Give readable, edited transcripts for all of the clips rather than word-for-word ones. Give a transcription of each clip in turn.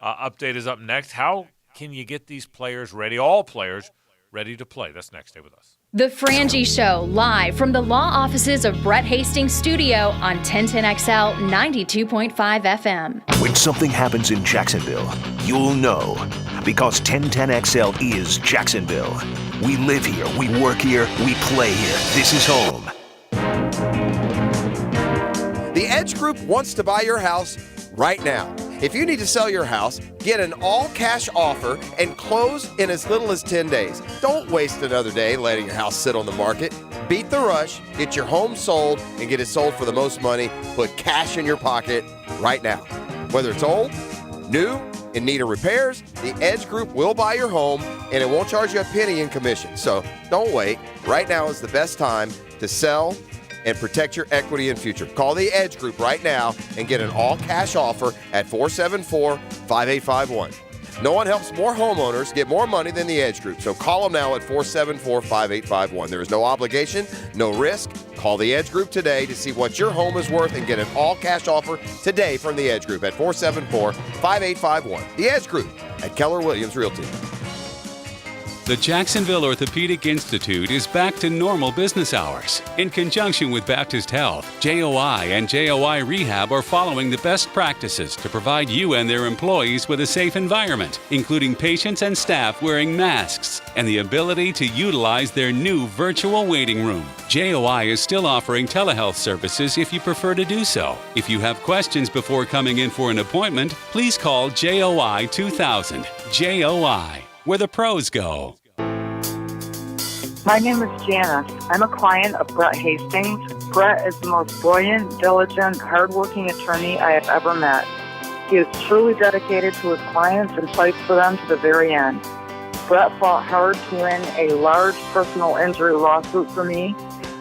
update is up next. How can you get these players ready, all players, ready to play? That's next. Stay with us. The Frangie Show, live from the law offices of Brett Hastings' studio on 1010XL 92.5 FM. When something happens in Jacksonville, you'll know, because 1010XL is Jacksonville. We live here, we work here, we play here. This is home. The Edge Group wants to buy your house right now. If you need to sell your house, get an all-cash offer and close in as little as 10 days. Don't waste another day letting your house sit on the market. Beat the rush, get your home sold, and get it sold for the most money. Put cash in your pocket right now. Whether it's old, new, in need of repairs, the Edge Group will buy your home, and it won't charge you a penny in commission. So don't wait. Right now is the best time to sell and protect your equity and future. Call the Edge Group right now and get an all-cash offer at 474-5851. No one helps more homeowners get more money than the Edge Group, so call them now at 474-5851. There is no obligation, no risk. Call the Edge Group today to see what your home is worth and get an all-cash offer today from the Edge Group at 474-5851. The Edge Group at Keller Williams Realty. The Jacksonville Orthopedic Institute is back to normal business hours. In conjunction with Baptist Health, JOI and JOI Rehab are following the best practices to provide you and their employees with a safe environment, including patients and staff wearing masks and the ability to utilize their new virtual waiting room. JOI is still offering telehealth services if you prefer to do so. If you have questions before coming in for an appointment, please call JOI 2000. JOI, where the pros go. My name is Janice. I'm a client of Brett Hastings. Brett is the most brilliant, diligent, hardworking attorney I have ever met. He is truly dedicated to his clients and fights for them to the very end. Brett fought hard to win a large personal injury lawsuit for me.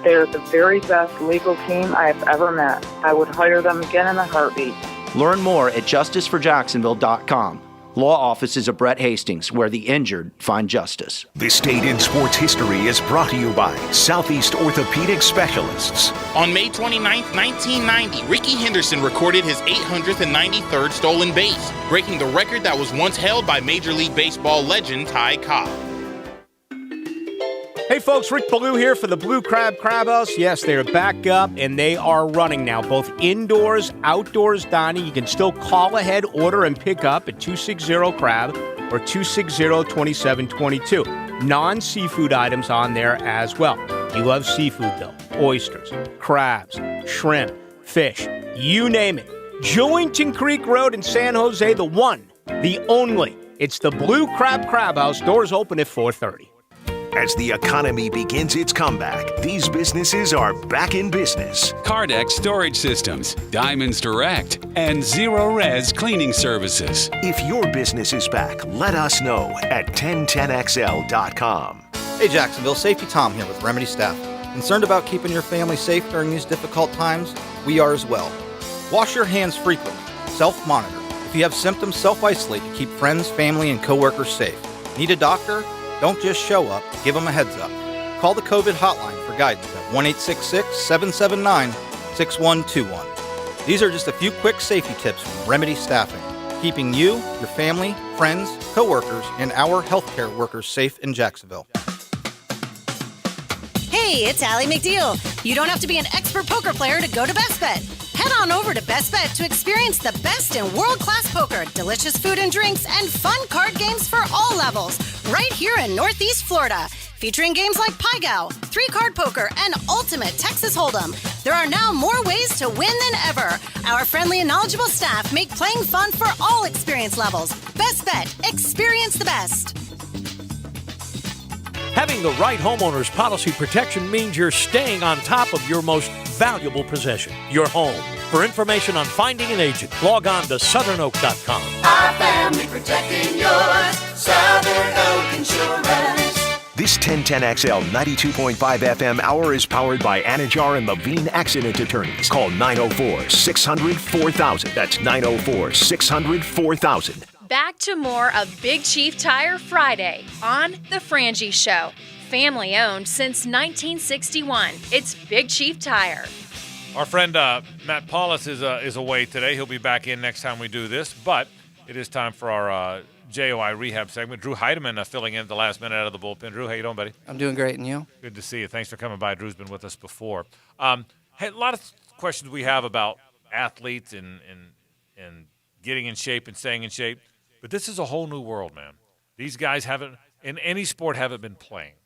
They are the very best legal team I have ever met. I would hire them again in a heartbeat. Learn more at justiceforjacksonville.com. Law offices of Brett Hastings, where the injured find justice. This Date in Sports History is brought to you by Southeast Orthopedic Specialists. On May 29, 1990, Rickey Henderson recorded his 893rd stolen base, breaking the record that was once held by Major League Baseball legend Ty Cobb. Hey folks, Rick Ballou here for the Blue Crab Crab House. Yes, they're back up and they are running now, both indoors, outdoors dining. You can still call ahead, order, and pick up at 260-CRAB or 260-2722. Non-seafood items on there as well. You love seafood though. Oysters, crabs, shrimp, fish, you name it. Jointon Creek Road in San Jose, the one, the only. It's the Blue Crab Crab House. Doors open at 4:30. As the economy begins its comeback, these businesses are back in business. Cardex Storage Systems, Diamonds Direct, and Zero Res Cleaning Services. If your business is back, let us know at 1010XL.com. Hey Jacksonville, Safety Tom here with Remedy Staff. Concerned about keeping your family safe during these difficult times? We are as well. Wash your hands frequently. Self-monitor. If you have symptoms, self-isolate to keep friends, family, and coworkers safe. Need a doctor? Don't just show up, give them a heads up. Call the COVID hotline for guidance at 1-866-779-6121. These are just a few quick safety tips from Remedy Staffing, keeping you, your family, friends, coworkers, and our healthcare workers safe in Jacksonville. Hey, it's Allie McDeal. You don't have to be an expert poker player to go to Best Bet. Head on over to Best Bet to experience the best in world-class poker, delicious food and drinks, and fun card games for all levels, right here in Northeast Florida. Featuring games like Pai Gow, 3-card poker, and Ultimate Texas Hold'em. There are now more ways to win than ever. Our friendly and knowledgeable staff make playing fun for all experience levels. Best Bet. Experience the best. Having the right homeowner's policy protection means you're staying on top of your most valuable possession, your home. For information on finding an agent, log on to southernoak.com. Our family protecting yours, Southern Oak Insurance. This 1010XL 92.5 FM hour is powered by Anajar and Levine Accident Attorneys. Call 904-600-4000. That's 904-600-4000. Back to more of Big Chief Tire Friday on The Frangie Show. Family owned since 1961. It's Big Chief Tire. Our friend Matt Paulus is away today. He'll be back in next time we do this, but It is time for our JOI rehab segment. Drew Heidemann filling in at the last minute out of the bullpen. Drew, how you doing, buddy? I'm doing great, and you? Good to see you. Thanks for coming by. Drew's been with us before. Hey, a lot of questions we have about athletes and getting in shape and staying in shape, but this is a whole new world, man. These guys haven't, in any sport, haven't been playing.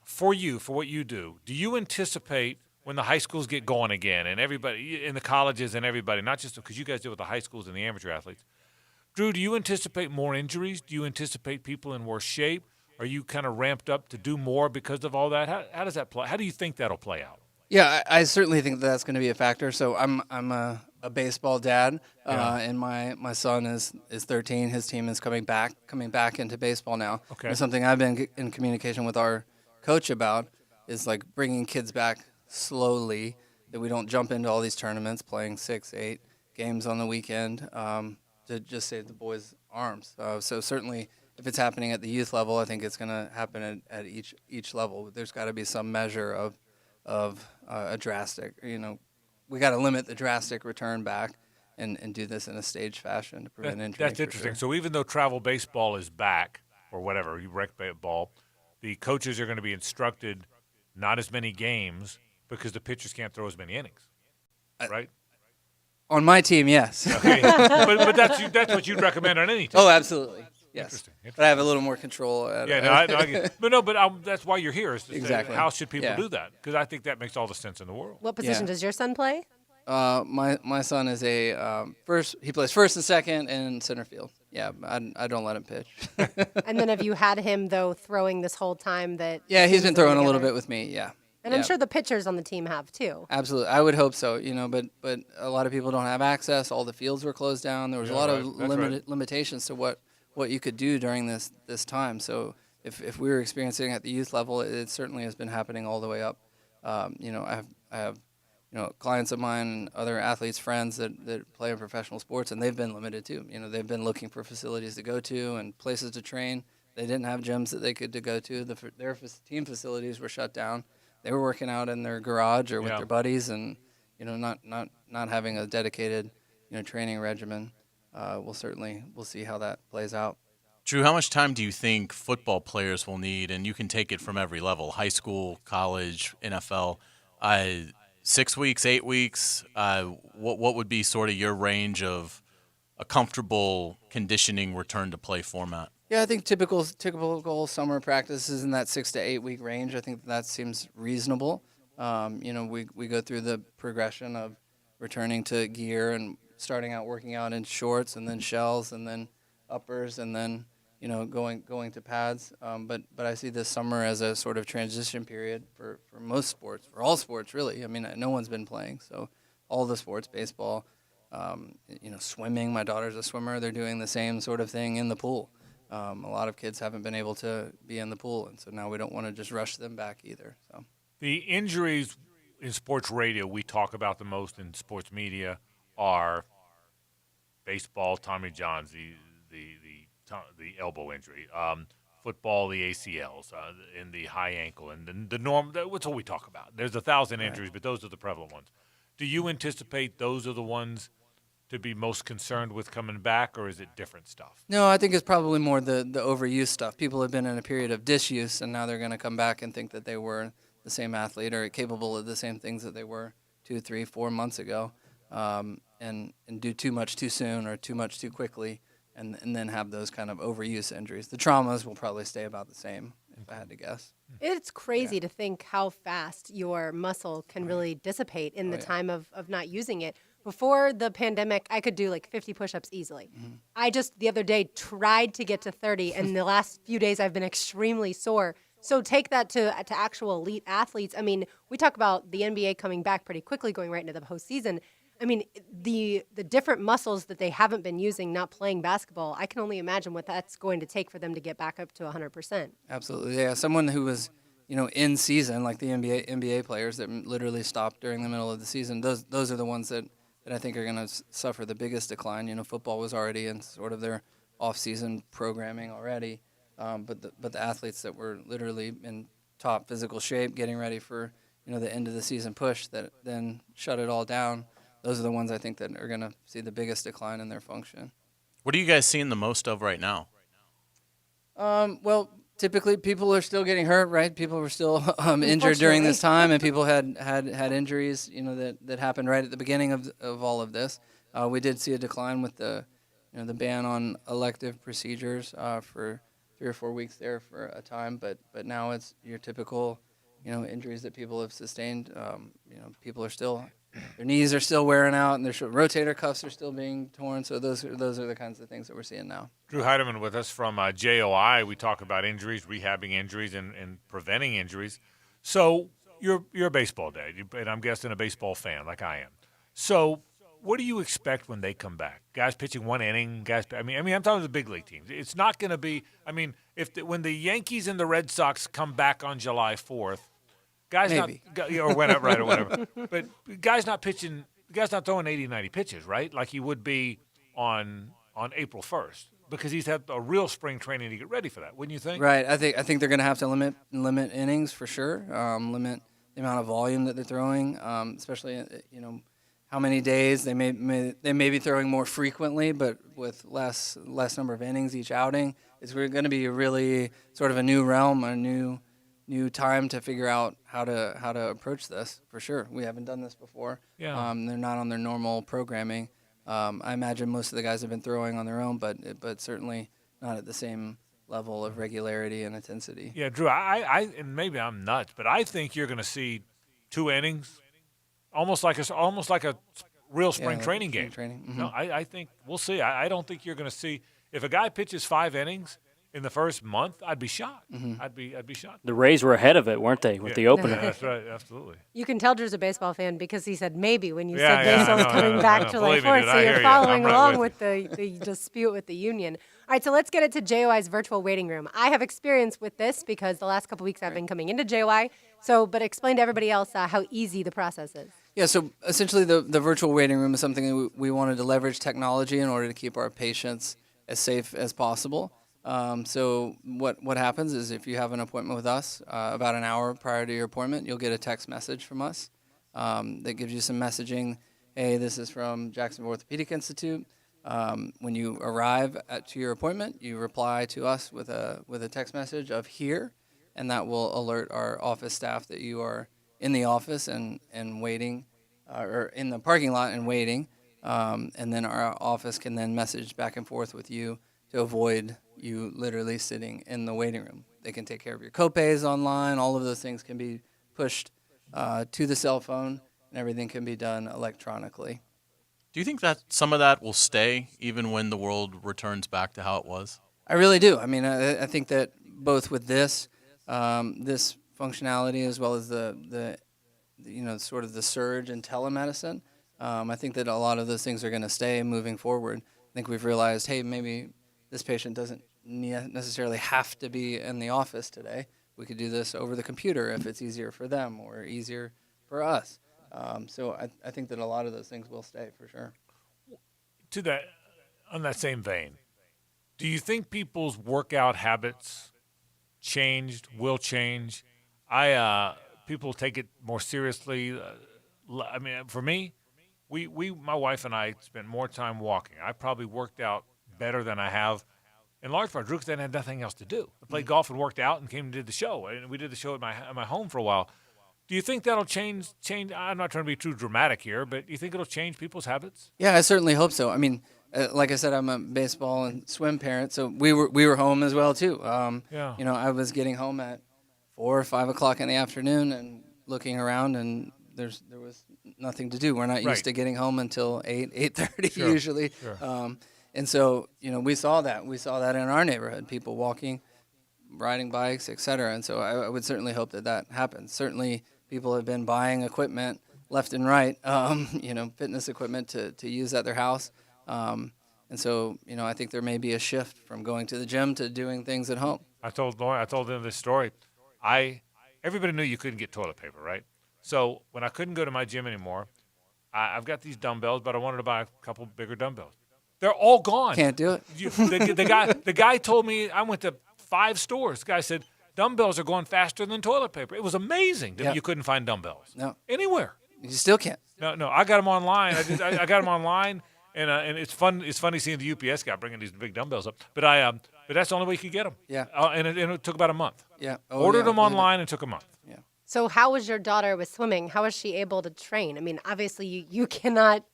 For you, for what you do you anticipate when the high schools get going again and everybody in the colleges and everybody, not just because you guys deal with the high schools and the amateur athletes, Drew, do you anticipate more injuries? Do you anticipate people in worse shape? Are you kind of ramped up to do more because of all that? How does that play? How do you think that'll play out? Yeah, I certainly think that's going to be a factor. So I'm a baseball dad, and my son is 13. His team is coming back into baseball now. Okay. And something I've been in communication with our coach about is like bringing kids back slowly, that we don't jump into all these tournaments, playing 6-8 games on the weekend to just save the boys' arms. So certainly, if it's happening at the youth level, I think it's going to happen at each level. There's got to be some measure of a drastic, we got to limit the drastic return back and do this in a staged fashion to prevent injury. That's interesting. So even though travel baseball is back, or whatever, rec ball, the coaches are going to be instructed not as many games because the pitchers can't throw as many innings, right? On my team, yes. Okay. but that's what you'd recommend on any team. Oh, absolutely. Yes. Interesting. But I have a little more control. That's why you're here. Is to Exactly. Say, how should people do that? Because I think that makes all the sense in the world. What position does your son play? My son is first. He plays first and second and center field. Yeah, I don't let him pitch. And then have you had him though throwing this whole time that? Yeah, he's been throwing a little bit with me. Yeah. And I'm sure the pitchers on the team have too. Absolutely, I would hope so. But a lot of people don't have access. All the fields were closed down. There was a lot of limitations to what you could do during this time. So if we were experiencing at the youth level, it certainly has been happening all the way up. I have clients of mine and other athletes, friends that play in professional sports, and they've been limited too. They've been looking for facilities to go to and places to train. They didn't have gyms that they could go to. Their team facilities were shut down. They were working out in their garage or with their buddies, and not having a dedicated training regimen. We'll see how that plays out. Drew, how much time do you think football players will need? And you can take it from every level: high school, college, NFL. 6 weeks, 8 weeks. What would be sort of your range of a comfortable conditioning return to play format? Yeah, I think typical summer practice is in that 6 to 8 week range. I think that seems reasonable. We go through the progression of returning to gear and starting out working out in shorts and then shells and then uppers and then going to pads. But I see this summer as a sort of transition period for most sports, for all sports really. I mean, no one's been playing, so all the sports, baseball, swimming. My daughter's a swimmer. They're doing the same sort of thing in the pool. A lot of kids haven't been able to be in the pool, and so now we don't want to just rush them back either. So the injuries in sports radio we talk about the most in sports media are baseball, Tommy John's, the elbow injury, football, the ACLs, and the high ankle, and the norm. That's what we talk about. There's 1,000 injuries, but those are the prevalent ones. Do you anticipate those are the ones to be most concerned with coming back, or is it different stuff? No, I think it's probably more the overuse stuff. People have been in a period of disuse, and now they're going to come back and think that they were the same athlete or capable of the same things that they were 2, 3, 4 months ago, and do too much too soon or too much too quickly, and then have those kind of overuse injuries. The traumas will probably stay about the same, if I had to guess. It's crazy to think how fast your muscle can really dissipate in the time of not using it. Before the pandemic, I could do like 50 push-ups easily. Mm-hmm. I just the other day tried to get to 30, and the last few days I've been extremely sore. So take that to actual elite athletes. I mean, we talk about the NBA coming back pretty quickly, going right into the postseason. I mean, the different muscles that they haven't been using not playing basketball, I can only imagine what that's going to take for them to get back up to 100%. Absolutely, yeah. Someone who was, in season, like the NBA players that literally stopped during the middle of the season, those are the ones that I think are going to suffer the biggest decline. Football was already in sort of their off-season programming already, but the athletes that were literally in top physical shape, getting ready for the end of the season push that then shut it all down. Those are the ones I think that are going to see the biggest decline in their function. What are you guys seeing the most of right now? Well, typically people are still getting hurt, right? People were still injured during this time, and people had injuries, that happened right at the beginning of all of this. We did see a decline with the ban on elective procedures for 3 or 4 weeks there for a time, but now it's your typical, injuries that people have sustained. People are still, their knees are still wearing out, and their rotator cuffs are still being torn. So those are the kinds of things that we're seeing now. Drew Heidemann with us from JOI. We talk about injuries, rehabbing injuries, and preventing injuries. So you're a baseball dad, and I'm guessing a baseball fan like I am. So what do you expect when they come back? Guys pitching 1 inning, I mean, I'm talking the big league teams. It's not going to be. I mean, when the Yankees and the Red Sox come back on July 4th, guys Maybe. or whenever, right, or whatever. But guys not pitching. Guys not throwing 80, 90 pitches, right? Like he would be on April 1st. Because he's had a real spring training to get ready for that, wouldn't you think? Right. I think they're going to have to limit innings for sure. Limit the amount of volume that they're throwing, especially how many days they may be throwing more frequently, but with less number of innings each outing. It's going to be really sort of a new realm, a new time to figure out how to approach this for sure. We haven't done this before. Yeah. They're not on their normal programming. I imagine most of the guys have been throwing on their own, but certainly not at the same level of regularity and intensity. Yeah, Drew, I and maybe I'm nuts, but I think you're going to see 2 innings, almost like a real spring training game. Mm-hmm. No, I think we'll see. I don't think you're going to see if a guy pitches 5 innings in the first month. I'd be shocked. Mm-hmm. I'd be shocked. The Rays were ahead of it, weren't they, with the opener? Yeah, that's right, absolutely. You can tell Drew's a baseball fan because he said maybe when you Yeah, said yeah, baseball's I know, coming back July 4th, so you're following along with the dispute with the union. All right, so let's get into JOI's virtual waiting room. I have experience with this because the last couple weeks I've been coming into JOI, but explain to everybody else how easy the process is. Yeah, so essentially the virtual waiting room is something that we wanted to leverage technology in order to keep our patients as safe as possible. So what happens is if you have an appointment with us, about an hour prior to your appointment, you'll get a text message from us that gives you some messaging. Hey, this is from Jacksonville Orthopedic Institute. When you arrive to your appointment, you reply to us with a text message of here, and that will alert our office staff that you are in the office and waiting, or in the parking lot and waiting. And then our office can then message back and forth with you to avoid you literally sitting in the waiting room. They can take care of your copays online. All of those things can be pushed to the cell phone, and everything can be done electronically. Do you think that some of that will stay even when the world returns back to how it was? I really do. I mean, I think that both with this functionality as well as the sort of the surge in telemedicine, I think that a lot of those things are going to stay moving forward. I think we've realized, hey, maybe this patient doesn't necessarily have to be in the office today. We could do this over the computer if it's easier for them or easier for us. So I think that a lot of those things will stay for sure. On that same vein, do you think people's workout habits will change? People take it more seriously. I mean, for me, my wife and I spent more time walking. I probably worked out better than I have in large part, Drew, because I had nothing else to do. I played golf and worked out and came and did the show. And we did the show at my home for a while. Do you think that'll change? I'm not trying to be too dramatic here, but do you think it'll change people's habits? Yeah, I certainly hope so. I mean, like I said, I'm a baseball and swim parent, so we were home as well too. Yeah. I was getting home at 4 or 5 o'clock in the afternoon and looking around, and there was nothing to do. We're not used to getting home until 8:30 usually. Sure. And so, we saw that. We saw that in our neighborhood, people walking, riding bikes, et cetera. And so I would certainly hope that happens. Certainly people have been buying equipment left and right, fitness equipment to use at their house. And so, I think there may be a shift from going to the gym to doing things at home. I told them this story. Everybody knew you couldn't get toilet paper, right? So when I couldn't go to my gym anymore, I've got these dumbbells, but I wanted to buy a couple bigger dumbbells. They're all gone. Can't do it. The guy told me, I went to 5 stores. The guy said, dumbbells are going faster than toilet paper. It was amazing that you couldn't find dumbbells. No. Anywhere. You still can't. No, I got them online. I got them online, And it's fun. It's funny seeing the UPS guy bringing these big dumbbells up. But that's the only way you could get them. Yeah. And it took about a month. Yeah. Ordered them online and took a month. Yeah. So how was your daughter with swimming? How was she able to train? I mean, obviously you cannot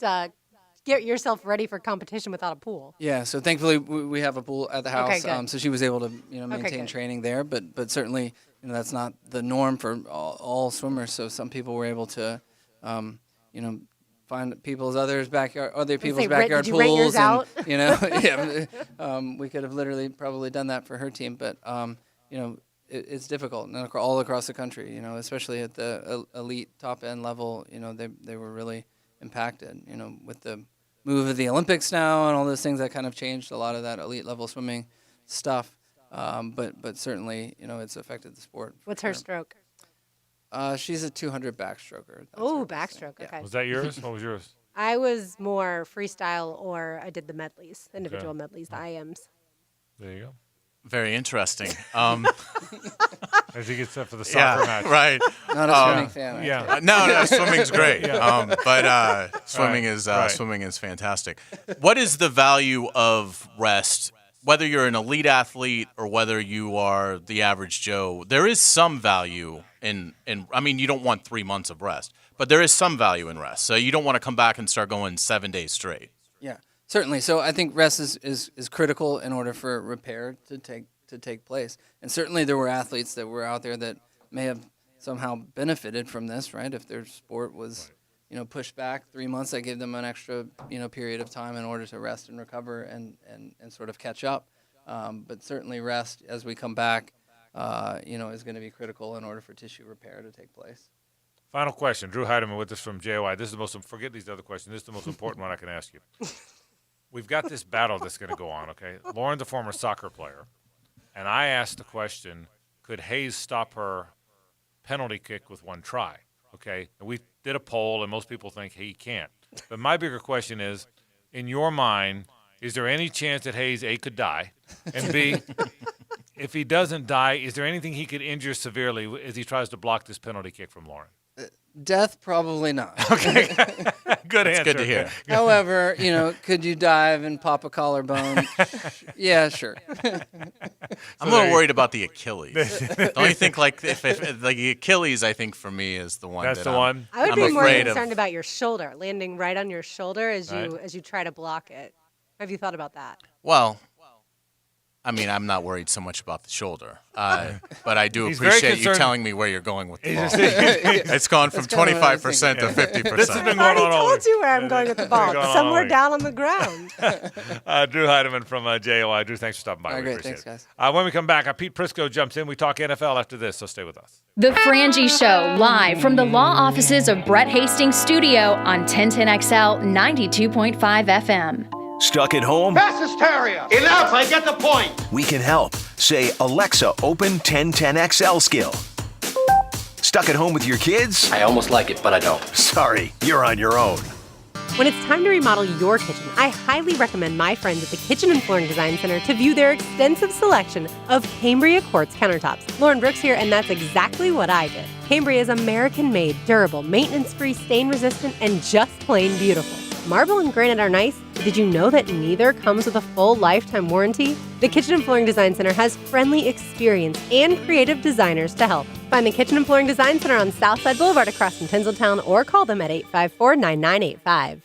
get yourself ready for competition without a pool. Yeah, so thankfully we have a pool at the house, Okay, good. so she was able to maintain good. training there. But certainly that's not the norm for all swimmers. So some people were able to find other people's backyard Did you rent yours pools, out? and we could have literally probably done that for her team. But it's difficult and all across the country. Especially at the elite top end level. They were really impacted. With the move of the Olympics now and all those things that kind of changed a lot of that elite level swimming stuff. But certainly, it's affected the sport. What's her stroke? She's a 200 backstroker. Oh, backstroke. Okay. Was that yours? What was yours? I was more freestyle, or I did the medleys, individual medleys, the IMs. There you go. Very interesting. As he gets up for the soccer match. Right. Not a swimming fan. Yeah. No, swimming's great. Yeah. But swimming is fantastic. What is the value of rest? Whether you're an elite athlete or whether you are the average Joe, there is some value in I mean, you don't want 3 months of rest, but there is some value in rest. So you don't want to come back and start going 7 days straight. Yeah, certainly. So I think rest is critical in order for repair to take place. And certainly there were athletes that were out there that may have somehow benefited from this, right? If their sport was pushed back 3 months, that gave them an extra period of time in order to rest and recover and sort of catch up. But certainly rest as we come back is going to be critical in order for tissue repair to take place. Final question. Drew Heidemann with us from JOI. This is the most, forget these other questions. This is the most important one I can ask you. We've got this battle that's going to go on, okay? Lauren's a former soccer player, and I asked the question, could Hayes stop her penalty kick with one try? Okay, and we did a poll, and most people think he can't. But my bigger question is, in your mind, is there any chance that Hayes, A, could die, and B, if he doesn't die, is there anything he could injure severely as he tries to block this penalty kick from Lauren? Death, probably not. Okay, good answer. Good to hear. However, could you dive and pop a collarbone? Yeah, sure. I'm a little worried about the Achilles. Don't you think like if the Achilles? I think for me is the one. That's the one. I would I'm be more afraid concerned about your shoulder, landing right on your shoulder as you try to block it. Have you thought about that? Well, I mean, I'm not worried so much about the shoulder, but I do appreciate you telling me where you're going with the ball. It's gone from 25% to 50%. This has been I going on all told week. you where I'm going with the ball. Going on Somewhere all down on the ground. Drew Heidemann from JOI. Drew, thanks for stopping by. All right, We great. appreciate Thanks, it. When we come back, Pete Prisco jumps in. We talk NFL after this, so stay with us. The Frangie Show, live from the law offices of Brett Hastings' studio on 1010XL 92.5 FM. Stuck at home? Mass hysteria! Enough, I get the point! We can help. Say, Alexa, open 1010XL skill. Stuck at home with your kids? I almost like it, but I don't. Sorry, you're on your own. When it's time to remodel your kitchen, I highly recommend my friends at the Kitchen and Flooring Design Center to view their extensive selection of Cambria quartz countertops. Lauren Brooks here, and that's exactly what I did. Cambria is American-made, durable, maintenance-free, stain-resistant, and just plain beautiful. Marble and granite are nice, but did you know that neither comes with a full lifetime warranty? The Kitchen and Flooring Design Center has friendly, experienced, and creative designers to help. Find the Kitchen and Flooring Design Center on Southside Boulevard across from Tinseltown or call them at 854-9985.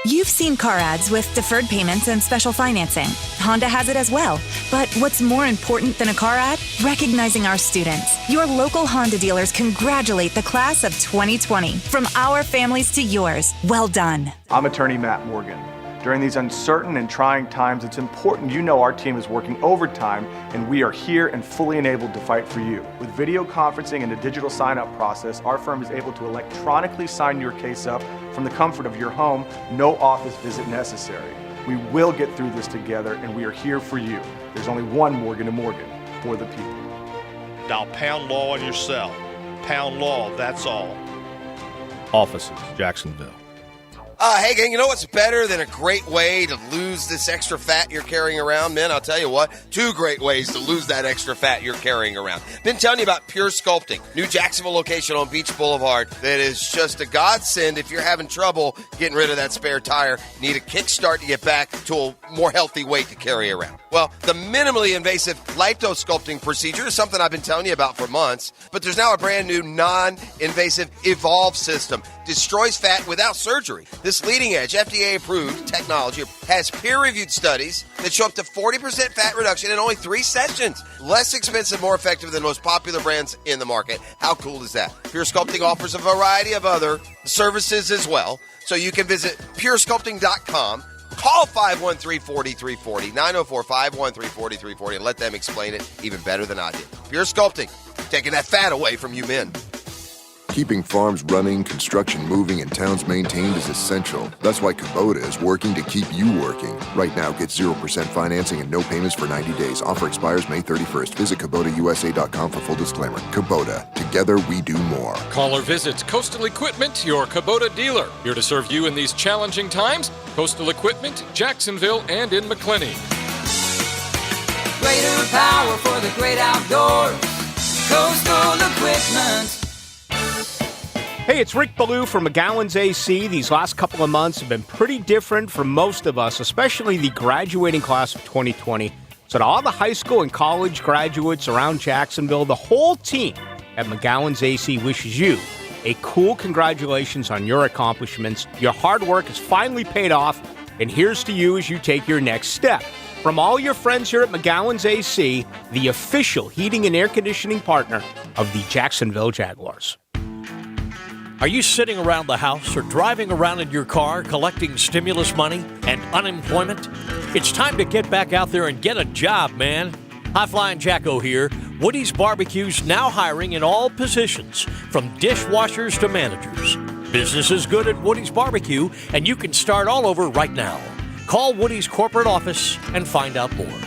You've seen car ads with deferred payments and special financing. Honda has it as well. But what's more important than a car ad? Recognizing our students. Your local Honda dealers congratulate the class of 2020. From our families to yours, well done. I'm attorney Matt Morgan. During these uncertain and trying times, it's important you know our team is working overtime and we are here and fully enabled to fight for you. With video conferencing and a digital sign-up process, our firm is able to electronically sign your case up from the comfort of your home, no office visit necessary. We will get through this together and we are here for you. There's only one Morgan & Morgan, for the people. Dial pound law on your cell. Pound law, that's all. Offices, Jacksonville. Hey, gang, you know what's better than a great way to lose this extra fat you're carrying around? Men, I'll tell you what, 2 great ways to lose that extra fat you're carrying around. Been telling you about Pure Sculpting, new Jacksonville location on Beach Boulevard that is just a godsend if you're having trouble getting rid of that spare tire, need a kickstart to get back to a more healthy weight to carry around. Well, the minimally invasive lipo-sculpting procedure is something I've been telling you about for months, but there's now a brand new non-invasive Evolve system. Destroys fat without surgery. This leading-edge, FDA-approved technology has peer-reviewed studies that show up to 40% fat reduction in only 3 sessions. Less expensive, more effective than most popular brands in the market. How cool is that? Pure Sculpting offers a variety of other services as well, so you can visit puresculpting.com. Call 513-4340, 904-513-4340, and let them explain it even better than I did. Pure Sculpting, taking that fat away from you men. Keeping farms running, construction moving, and towns maintained is essential. That's why Kubota is working to keep you working. Right now, get 0% financing and no payments for 90 days. Offer expires May 31st. Visit KubotaUSA.com for full disclaimer. Kubota, together we do more. Call or visit Coastal Equipment, your Kubota dealer. Here to serve you in these challenging times, Coastal Equipment, Jacksonville, and in McClenny. Greater power for the great outdoors. Coastal Equipment. Hey, it's Rick Ballou from McGowan's AC. These last couple of months have been pretty different for most of us, especially the graduating class of 2020. So to all the high school and college graduates around Jacksonville, the whole team at McGowan's AC wishes you a cool congratulations on your accomplishments. Your hard work has finally paid off, and here's to you as you take your next step. From all your friends here at McGowan's AC, the official heating and air conditioning partner of the Jacksonville Jaguars. Are you sitting around the house or driving around in your car collecting stimulus money and unemployment? It's time to get back out there and get a job, man. High Flying Jacko here. Woody's Barbecue's now hiring in all positions, from dishwashers to managers. Business is good at Woody's Barbecue, and you can start all over right now. Call Woody's corporate office and find out more.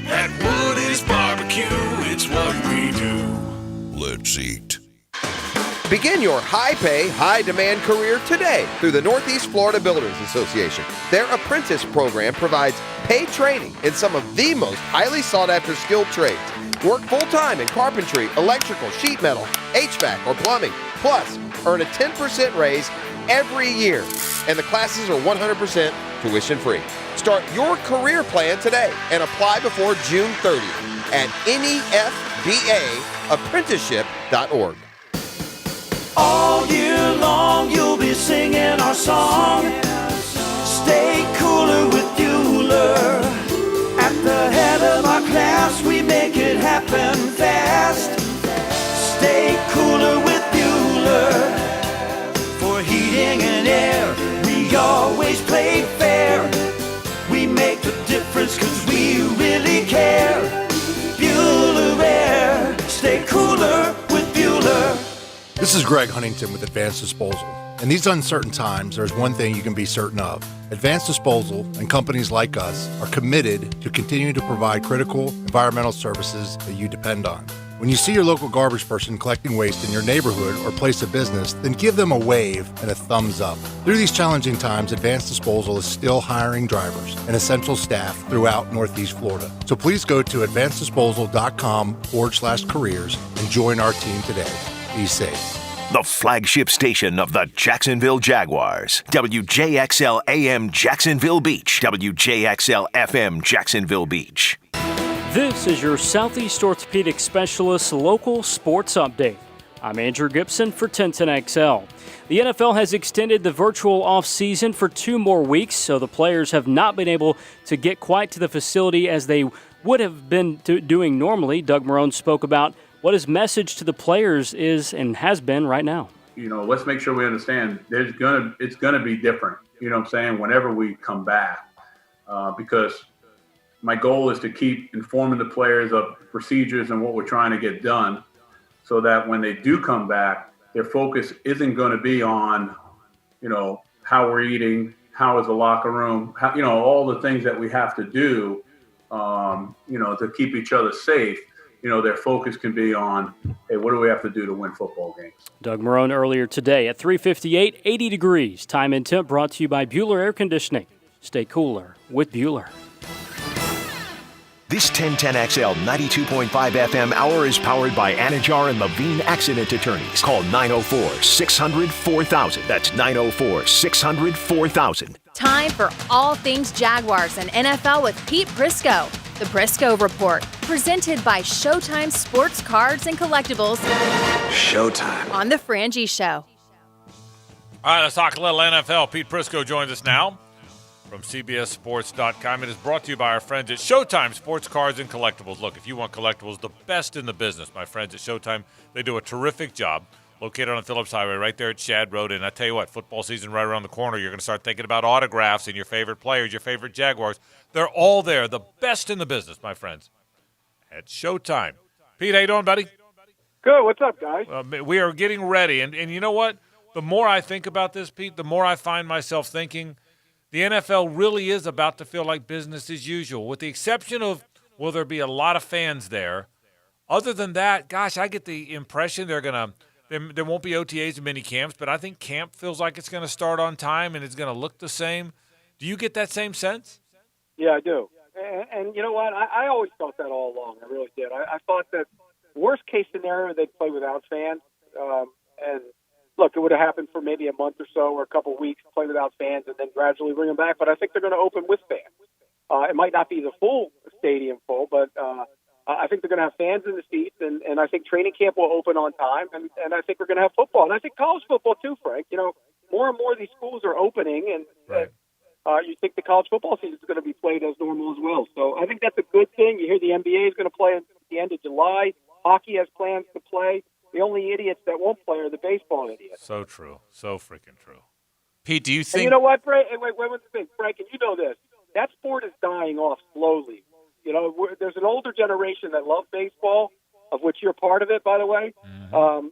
At Woody's Barbecue, it's what we do. Let's eat. Begin your high-pay, high-demand career today through the Northeast Florida Builders Association. Their apprentice program provides paid training in some of the most highly sought-after skilled trades. Work full-time in carpentry, electrical, sheet metal, HVAC, or plumbing. Plus, earn a 10% raise every year. And the classes are 100% tuition-free. Start your career plan today and apply before June 30th at NEFBAapprenticeship.org. All year long you'll be singing our song. Stay cooler with Bueller. At the head of our class we make it happen fast. Stay cooler with Bueller. For heating and air we always play fair. We make the difference cause we really care. Bueller Air. Stay cooler with Bueller. This is Greg Huntington with Advanced Disposal. In these uncertain times, there's one thing you can be certain of. Advanced Disposal and companies like us are committed to continuing to provide critical environmental services that you depend on. When you see your local garbage person collecting waste in your neighborhood or place of business, then give them a wave and a thumbs up. Through these challenging times, Advanced Disposal is still hiring drivers and essential staff throughout Northeast Florida. So please go to advanceddisposal.com/careers and join our team today. Be safe. The flagship station of the Jacksonville Jaguars. WJXL AM Jacksonville Beach. WJXL FM Jacksonville Beach. This is your Southeast Orthopedic Specialist local sports update. I'm Andrew Gibson for 1010XL. The NFL has extended the virtual offseason for 2 more weeks, so the players have not been able to get quite to the facility as they would have been doing normally. Doug Marrone spoke about what his message to the players is and has been right now. You know, let's make sure we understand it's gonna be different. You know what I'm saying? Whenever we come back, because my goal is to keep informing the players of procedures and what we're trying to get done, so that when they do come back, their focus isn't going to be on, you know, how we're eating, how is the locker room, how, you know, all the things that we have to do, you know, to keep each other safe. their focus can be on, hey, what do we have to do to win football games? Doug Marone earlier today at 3:58, 80 degrees. Time and temp brought to you by Bueller Air Conditioning. Stay cooler with Bueller. This 1010XL 92.5 FM hour is powered by Anajar and Levine Accident Attorneys. Call 904-600-4000. That's 904-600-4000. Time for all things Jaguars and NFL with Pete Prisco. The Prisco Report, presented by Showtime Sports Cards and Collectibles. Showtime. On The Frangie Show. All right, let's talk a little NFL. Pete Prisco joins us now from CBSSports.com. It is brought to you by our friends at Showtime Sports Cards and Collectibles. Look, if you want collectibles, the best in the business, my friends at Showtime, they do a terrific job. Located on Phillips Highway, right there at Shad Road. And I tell you what, football season right around the corner. You're going to start thinking about autographs and your favorite players, your favorite Jaguars. They're all there. The best in the business, my friends, at Showtime. Pete, how you doing, buddy? Good. What's up, guys? We are getting ready. And you know what? The more I think about this, Pete, the more I find myself thinking the NFL really is about to feel like business as usual, with the exception of, will there be a lot of fans there? Other than that, gosh, I get the impression there won't be OTAs and mini camps, but I think camp feels like it's going to start on time and it's going to look the same. Do you get that same sense? Yeah, I do. And you know what? I always felt that all along. I really did. I thought that worst case scenario, they'd play without fans. And look, it would have happened for maybe a month or so or a couple of weeks, play without fans, and then gradually bring them back. But I think they're going to open with fans. It might not be the full stadium full, but I think they're going to have fans in the seats, and I think training camp will open on time, and I think we're going to have football. And I think college football too, Frank. More and more of these schools are opening, and you think the college football season is going to be played as normal as well. So I think that's a good thing. You hear the NBA is going to play at the end of July. Hockey has plans to play. The only idiots that won't play are the baseball idiots. So true. So freaking true. Pete, do you think... And you know what, Frank? Wait, Frank, and you know this. That sport is dying off slowly. There's an older generation that love baseball, of which you're part of it, by the way. Mm-hmm.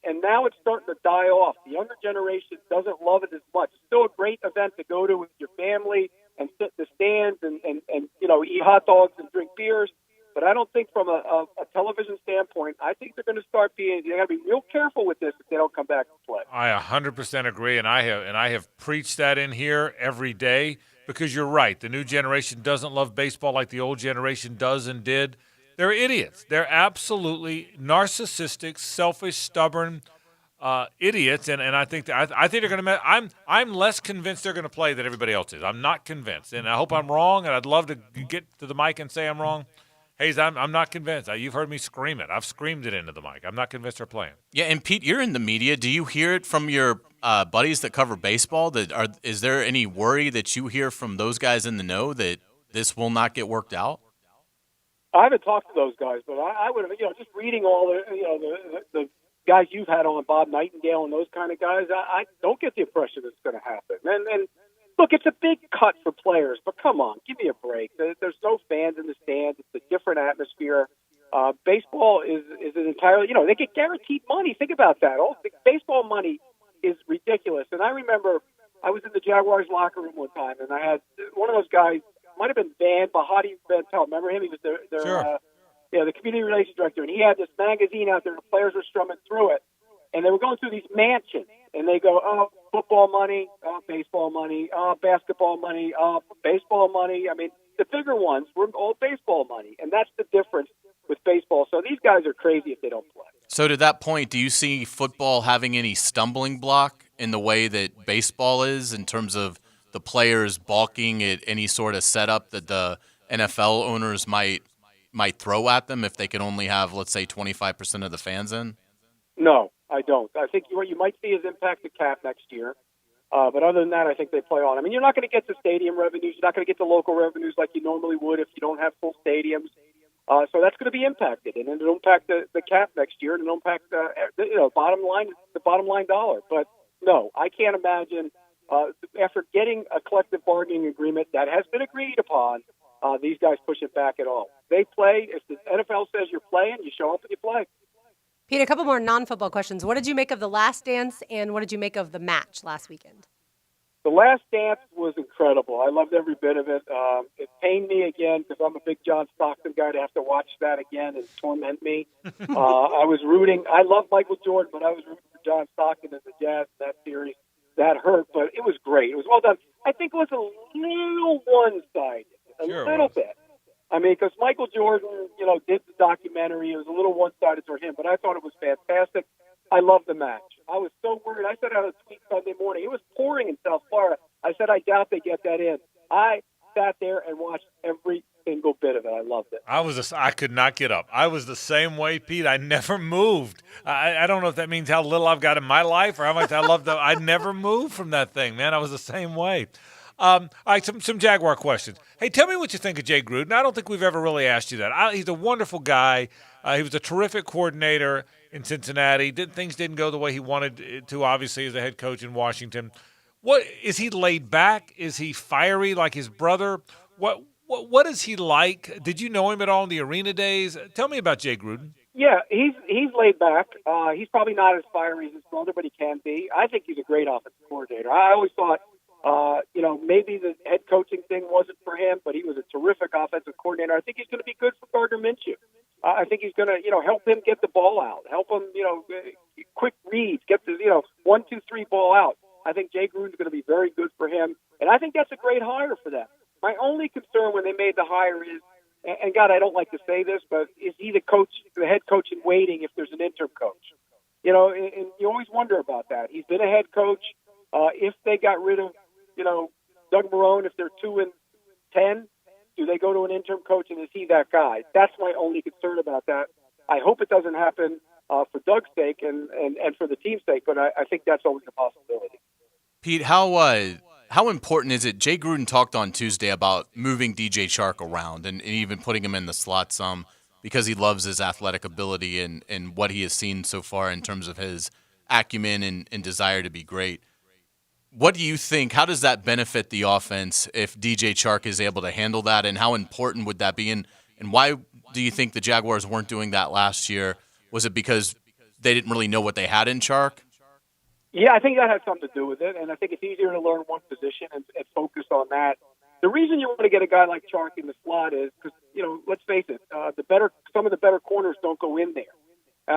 And now it's starting to die off. The younger generation doesn't love it as much. It's still a great event to go to with your family and sit in the stands and eat hot dogs and drink beers. But I don't think from a television standpoint, I think they're going to start they got to be real careful with this if they don't come back and play. I 100% agree, and I have preached that in here every day. Because you're right, the new generation doesn't love baseball like the old generation does and did. They're idiots. They're absolutely narcissistic, selfish, stubborn idiots. And I think they're going to. I'm less convinced they're going to play than everybody else is. I'm not convinced, and I hope I'm wrong. And I'd love to get to the mic and say I'm wrong. Hayes, I'm not convinced. You've heard me scream it. I've screamed it into the mic. I'm not convinced they're playing. Yeah, and Pete, you're in the media. Do you hear it from your buddies that cover baseball? Is there any worry that you hear from those guys in the know that this will not get worked out? I haven't talked to those guys, but I would have, just reading all the guys you've had on, Bob Nightingale and those kind of guys, I don't get the impression it's going to happen. And look, it's a big cut for players, but come on, give me a break. There's no fans in the stands. It's a different atmosphere. Baseball is an entirely, they get guaranteed money. Think about that. The baseball money is ridiculous. And I remember I was in the Jaguars locker room one time, and I had one of those guys, might have been Bahati Van Pelt. Remember him? He was the community relations director, and he had this magazine out there. The players were strumming through it, and they were going through these mansions, and they go, football money, baseball money, basketball money, baseball money. I mean, the bigger ones were all baseball money, and that's the difference with baseball. So these guys are crazy if they don't play. So to that point, do you see football having any stumbling block in the way that baseball is in terms of the players balking at any sort of setup that the NFL owners might throw at them if they can only have, let's say, 25% of the fans in? No, I don't. I think what you might see is impact the cap next year. But other than that, I think they play on. I mean, you're not going to get the stadium revenues. You're not going to get the local revenues like you normally would if you don't have full stadiums. So that's going to be impacted, and then it'll impact the cap next year, and it'll impact the bottom line dollar. But no, I can't imagine after getting a collective bargaining agreement that has been agreed upon, these guys push it back at all. They play. If the NFL says you're playing, you show up and you play. Pete, a couple more non-football questions. What did you make of The Last Dance, and what did you make of the match last weekend? The Last Dance was incredible. I loved every bit of it. It pained me again because I'm a big John Stockton guy to have to watch that again and torment me. I was rooting. I love Michael Jordan, but I was rooting for John Stockton and the Jazz in that series. That hurt, but it was great. It was well done. I think it was a little one-sided, little bit. I mean, because Michael Jordan, did the documentary. It was a little one-sided for him, but I thought it was fantastic. I love the match. I was so worried. I said out a tweet Sunday morning. It was pouring in South Florida. I said, I doubt they get that in. I sat there and watched every single bit of it. I loved it. I could not get up. I was the same way, Pete. I never moved. I don't know if that means how little I've got in my life or how much I love I never moved from that thing, man. I was the same way. All right, some Jaguar questions. Hey, tell me what you think of Jay Gruden. I don't think we've ever really asked you that. He's a wonderful guy. He was a terrific coordinator in Cincinnati. Things didn't go the way he wanted it to, obviously, as a head coach in Washington. What is he laid back? Is he fiery like his brother? What is he like? Did you know him at all in the arena days? Tell me about Jay Gruden. Yeah, he's laid back. He's probably not as fiery as his brother, but he can be. I think he's a great offensive coordinator. I always thought, maybe the head coaching thing wasn't for him, but he was a terrific offensive coordinator. I think he's going to be good for Gardner Minshew. I think he's going to, help him get the ball out, help him, quick reads, get the, 1, 2, 3 ball out. I think Jay Gruden's going to be very good for him, and I think that's a great hire for them. My only concern when they made the hire is, and God, I don't like to say this, but is he the head coach in waiting if there's an interim coach? And you always wonder about that. He's been a head coach. If they got rid of, Doug Marrone, if they're 2-10, do they go to an interim coach, and is he that guy? That's my only concern about that. I hope it doesn't happen for Doug's sake and for the team's sake, but I think that's always a possibility. Pete, how important is it? Jay Gruden talked on Tuesday about moving DJ Chark around and even putting him in the slot some because he loves his athletic ability and what he has seen so far in terms of his acumen and desire to be great. What do you think? How does that benefit the offense if DJ Chark is able to handle that, and how important would that be? And why do you think the Jaguars weren't doing that last year? Was it because they didn't really know what they had in Chark? Yeah, I think that has something to do with it, and I think it's easier to learn one position and focus on that. The reason you want to get a guy like Chark in the slot is because, let's face it, some of the better corners don't go in there.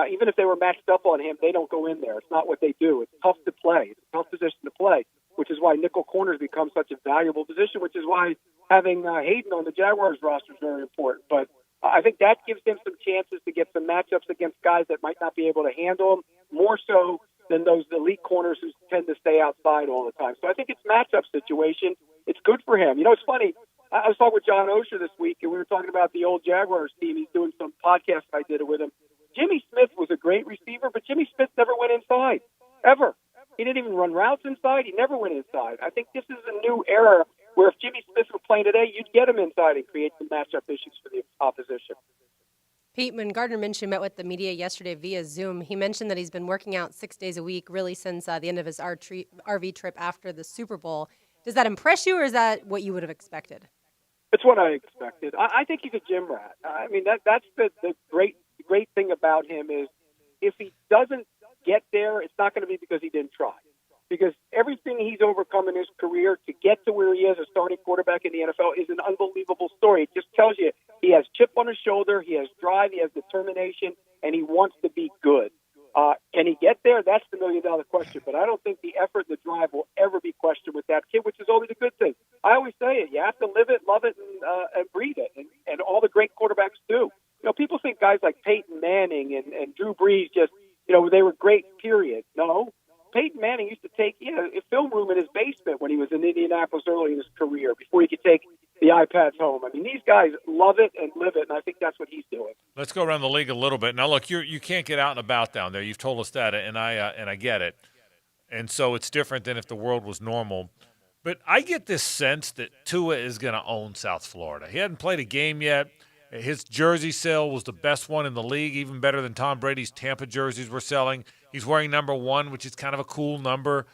Even if they were matched up on him, they don't go in there. It's not what they do. It's tough to play. It's a tough position to play, which is why nickel corners become such a valuable position, which is why having Hayden on the Jaguars roster is very important. But I think that gives them some chances to get some matchups against guys that might not be able to handle them, more so than those elite corners who tend to stay outside all the time. So I think it's matchup situation. It's good for him. It's funny. I was talking with John Osher this week, and we were talking about the old Jaguars team. He's doing some podcast I did it with him. Jimmy Smith was a great receiver, but Jimmy Smith never went inside, ever. He didn't even run routes inside. He never went inside. I think this is a new era where if Jimmy Smith were playing today, you'd get him inside and create some matchup issues for the opposition. Pete, when Gardner Minshew met with the media yesterday via Zoom, he mentioned that he's been working out 6 days a week really since the end of his RV trip after the Super Bowl. Does that impress you, or is that what you would have expected? It's what I expected. I think he's a gym rat. I mean, that's the great thing about him is if he doesn't get there, it's not going to be because he didn't try. Because everything he's overcome in his career to get to where he is, a starting quarterback in the NFL, is an unbelievable story. It just tells you he has chip on his shoulder, he has drive, he has determination, and he wants to be good. Can he get there? That's the million-dollar question. But I don't think the effort and the drive will ever be questioned with that kid, which is always a good thing. I always say it. You have to live it, love it, and breathe it. And all the great quarterbacks do. People think guys like Peyton Manning and Drew Brees just, they were great, period. No. Peyton Manning used to take a film room in his basement when he was in Indianapolis early in his career before he could take the iPads home. I mean, these guys love it and live it, and I think that's what he's doing. Let's go around the league a little bit. Now, look, you can't get out and about down there. You've told us that, and I get it. And so it's different than if the world was normal. But I get this sense that Tua is going to own South Florida. He hadn't played a game yet. His jersey sale was the best one in the league, even better than Tom Brady's Tampa jerseys were selling. He's wearing number 1, which is kind of a cool number.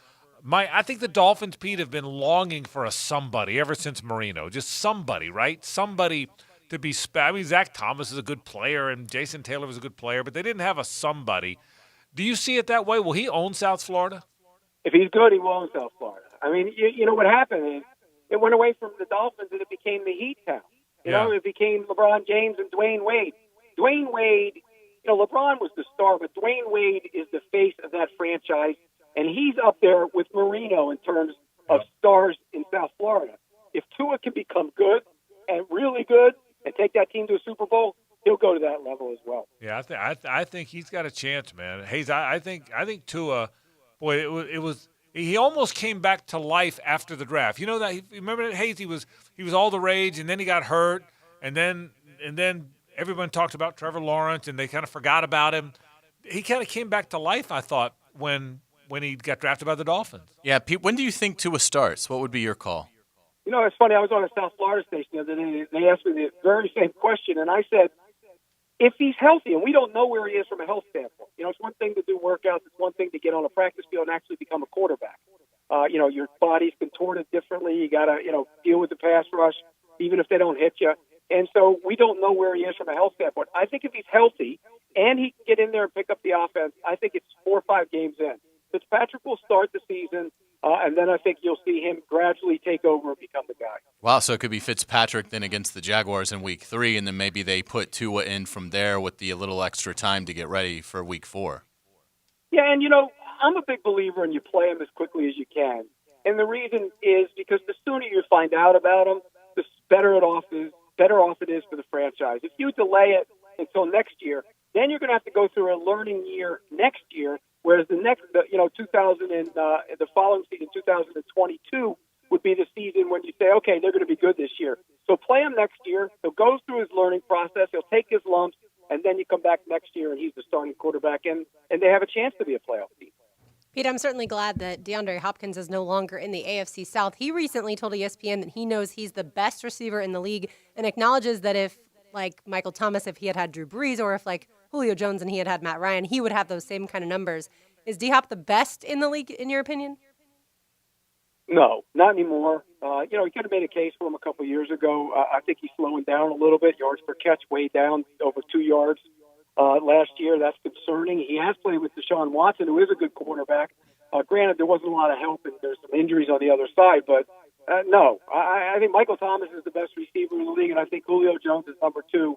I think the Dolphins, Pete, have been longing for a somebody ever since Marino. Just somebody, right? Somebody to be I mean, Zach Thomas is a good player, and Jason Taylor was a good player, but they didn't have a somebody. Do you see it that way? Will he own South Florida? If he's good, he will own South Florida. I mean, you know what happened is it went away from the Dolphins and it became the Heat town. You know, it became LeBron James and Dwayne Wade. Dwayne Wade, you know, LeBron was the star, but Dwayne Wade is the face of that franchise, and he's up there with Marino in terms of stars in South Florida. If Tua can become good and really good and take that team to a Super Bowl, he'll go to that level as well. Yeah, I think he's got a chance, man. Hayes, I think Tua, boy, it was he almost came back to life after the draft. You know that remember that Hayes? He was all the rage, and then he got hurt, and then everyone talked about Trevor Lawrence, and they kind of forgot about him. He kind of came back to life, I thought, when he got drafted by the Dolphins. Yeah, Pete, when do you think Tua starts? What would be your call? You know, it's funny. I was on a South Florida station the other day. They asked me the very same question, and I said, if he's healthy, and we don't know where he is from a health standpoint, you know, it's one thing to do workouts. It's one thing to get on a practice field and actually become a quarterback. You know, your body's contorted differently. You got to, you know, deal with the pass rush, even if they don't hit you. And so we don't know where he is from a health standpoint. I think if he's healthy and he can get in there and pick up the offense, I think it's 4 or 5 games in. Fitzpatrick will start the season, and then I think you'll see him gradually take over and become the guy. Wow, so it could be Fitzpatrick then against the Jaguars in Week 3, and then maybe they put Tua in from there with a little extra time to get ready for Week 4. Yeah, and, you know, I'm a big believer in you play him as quickly as you can. And the reason is because the sooner you find out about him, the better off it is for the franchise. If you delay it until next year, then you're going to have to go through a learning year next year, whereas the following season, 2022, would be the season when you say, okay, they're going to be good this year. So play him next year. He'll go through his learning process. He'll take his lumps, and then you come back next year, and he's the starting quarterback, and they have a chance to be a playoff team. Pete, I'm certainly glad that DeAndre Hopkins is no longer in the AFC South. He recently told ESPN that he knows he's the best receiver in the league and acknowledges that if, like Michael Thomas, if he had Drew Brees, or if, like, Julio Jones and he had Matt Ryan, he would have those same kind of numbers. Is D-Hop the best in the league, in your opinion? No, not anymore. You know, he could have made a case for him a couple of years ago. I think he's slowing down a little bit. Yards per catch way down, over 2 yards last year. That's concerning. He has played with Deshaun Watson, who is a good quarterback. Granted, there wasn't a lot of help, and there's some injuries on the other side. But, no, I think Michael Thomas is the best receiver in the league, and I think Julio Jones is number 2.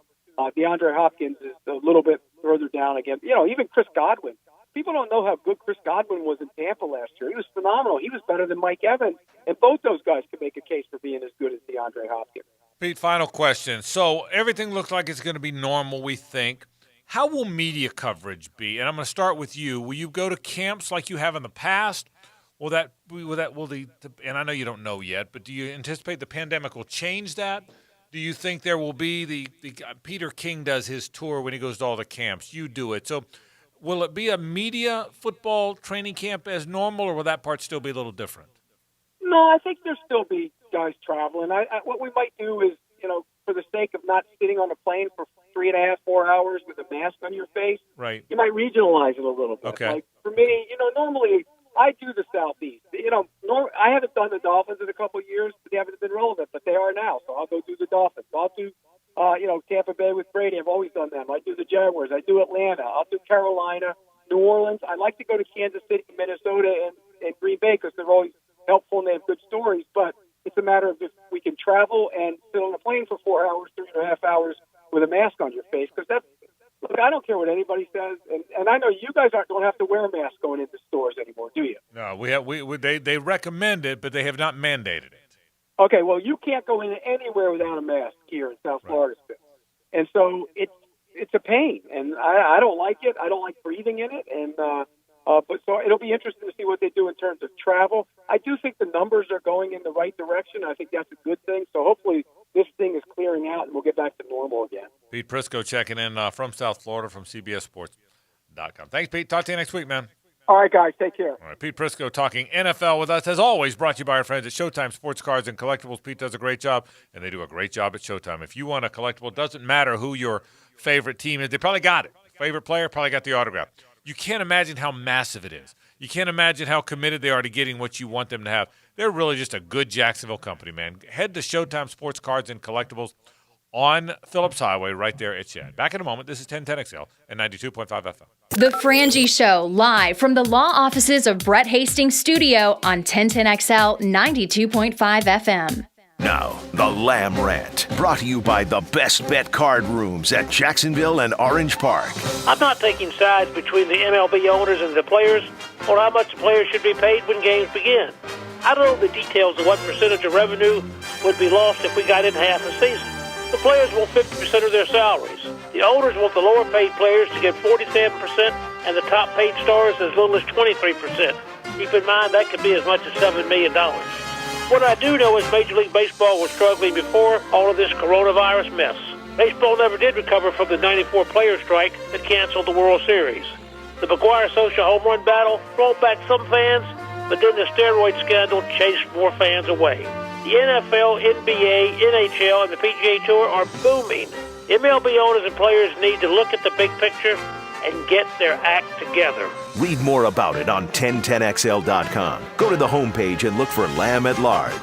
DeAndre Hopkins is a little bit further down again. You know, even Chris Godwin. People don't know how good Chris Godwin was in Tampa last year. He was phenomenal. He was better than Mike Evans, and both those guys could make a case for being as good as DeAndre Hopkins. Pete, final question. So everything looks like it's going to be normal, we think. How will media coverage be? And I'm going to start with you. Will you go to camps like you have in the past? And I know you don't know yet, but do you anticipate the pandemic will change that? Do you think there will be the Peter King does his tour when he goes to all the camps? You do it. So will it be a media football training camp as normal, or will that part still be a little different? No, I think there'll still be guys traveling. What we might do is, you know, for the sake of not sitting on a plane for 3.5, 4 hours with a mask on your face, right? You might regionalize it a little bit. Okay. Like for me, you know, normally I do the Southeast. You know, I haven't done the Dolphins in a couple of years, but they haven't been relevant, but they are now. So I'll go do the Dolphins. I'll do, you know, Tampa Bay with Brady. I've always done them. I do the Jaguars. I do Atlanta. I'll do Carolina, New Orleans. I like to go to Kansas City, Minnesota, and Green Bay because they're always helpful and they have good stories. But it's a matter of if we can travel and sit on a plane for 4 hours, 3.5 hours with a mask on your face. Because that's, look, I don't care what anybody says, and I know you guys don't have to wear a mask going into stores anymore, do you? No, they recommend it, but they have not mandated it. Okay, well, you can't go in anywhere without a mask here in South Florida still. And so it's a pain, and I don't like it. I don't like breathing in it, and but so it'll be interesting to see what they do in terms of travel. I do think the numbers are going in the right direction. I think that's a good thing. So hopefully this thing is clearing out, and we'll get back to normal again. Pete Prisco checking in from South Florida from CBSSports.com. Thanks, Pete. Talk to you next week, man. All right, guys. Take care. All right, Pete Prisco talking NFL with us, as always, brought to you by our friends at Showtime Sports Cards and Collectibles. Pete does a great job, and they do a great job at Showtime. If you want a collectible, it doesn't matter who your favorite team is. They probably got it. Favorite player probably got the autograph. You can't imagine how massive it is. You can't imagine how committed they are to getting what you want them to have. They're really just a good Jacksonville company, man. Head to Showtime Sports Cards and Collectibles. on Phillips Highway right there at Shad. Back in a moment. This is 1010XL and 92.5 FM. The Frangie Show, live from the law offices of Brett Hastings' studio on 1010XL 92.5 FM. Now, the Lamb Rant, brought to you by the Best Bet card rooms at Jacksonville and Orange Park. I'm not taking sides between the MLB owners and the players or how much the players should be paid when games begin. I don't know the details of what percentage of revenue would be lost if we got in half a season. The players want 50% of their salaries. The owners want the lower paid players to get 47% and the top paid stars as little as 23%. Keep in mind that could be as much as $7 million. What I do know is Major League Baseball was struggling before all of this coronavirus mess. Baseball never did recover from the 94 player strike that canceled the World Series. The McGuire-Socha home run battle brought back some fans, but then the steroid scandal chased more fans away. The NFL, NBA, NHL, and the PGA Tour are booming. MLB owners and players need to look at the big picture and get their act together. Read more about it on 1010XL.com. Go to the homepage and look for Lamb at Large.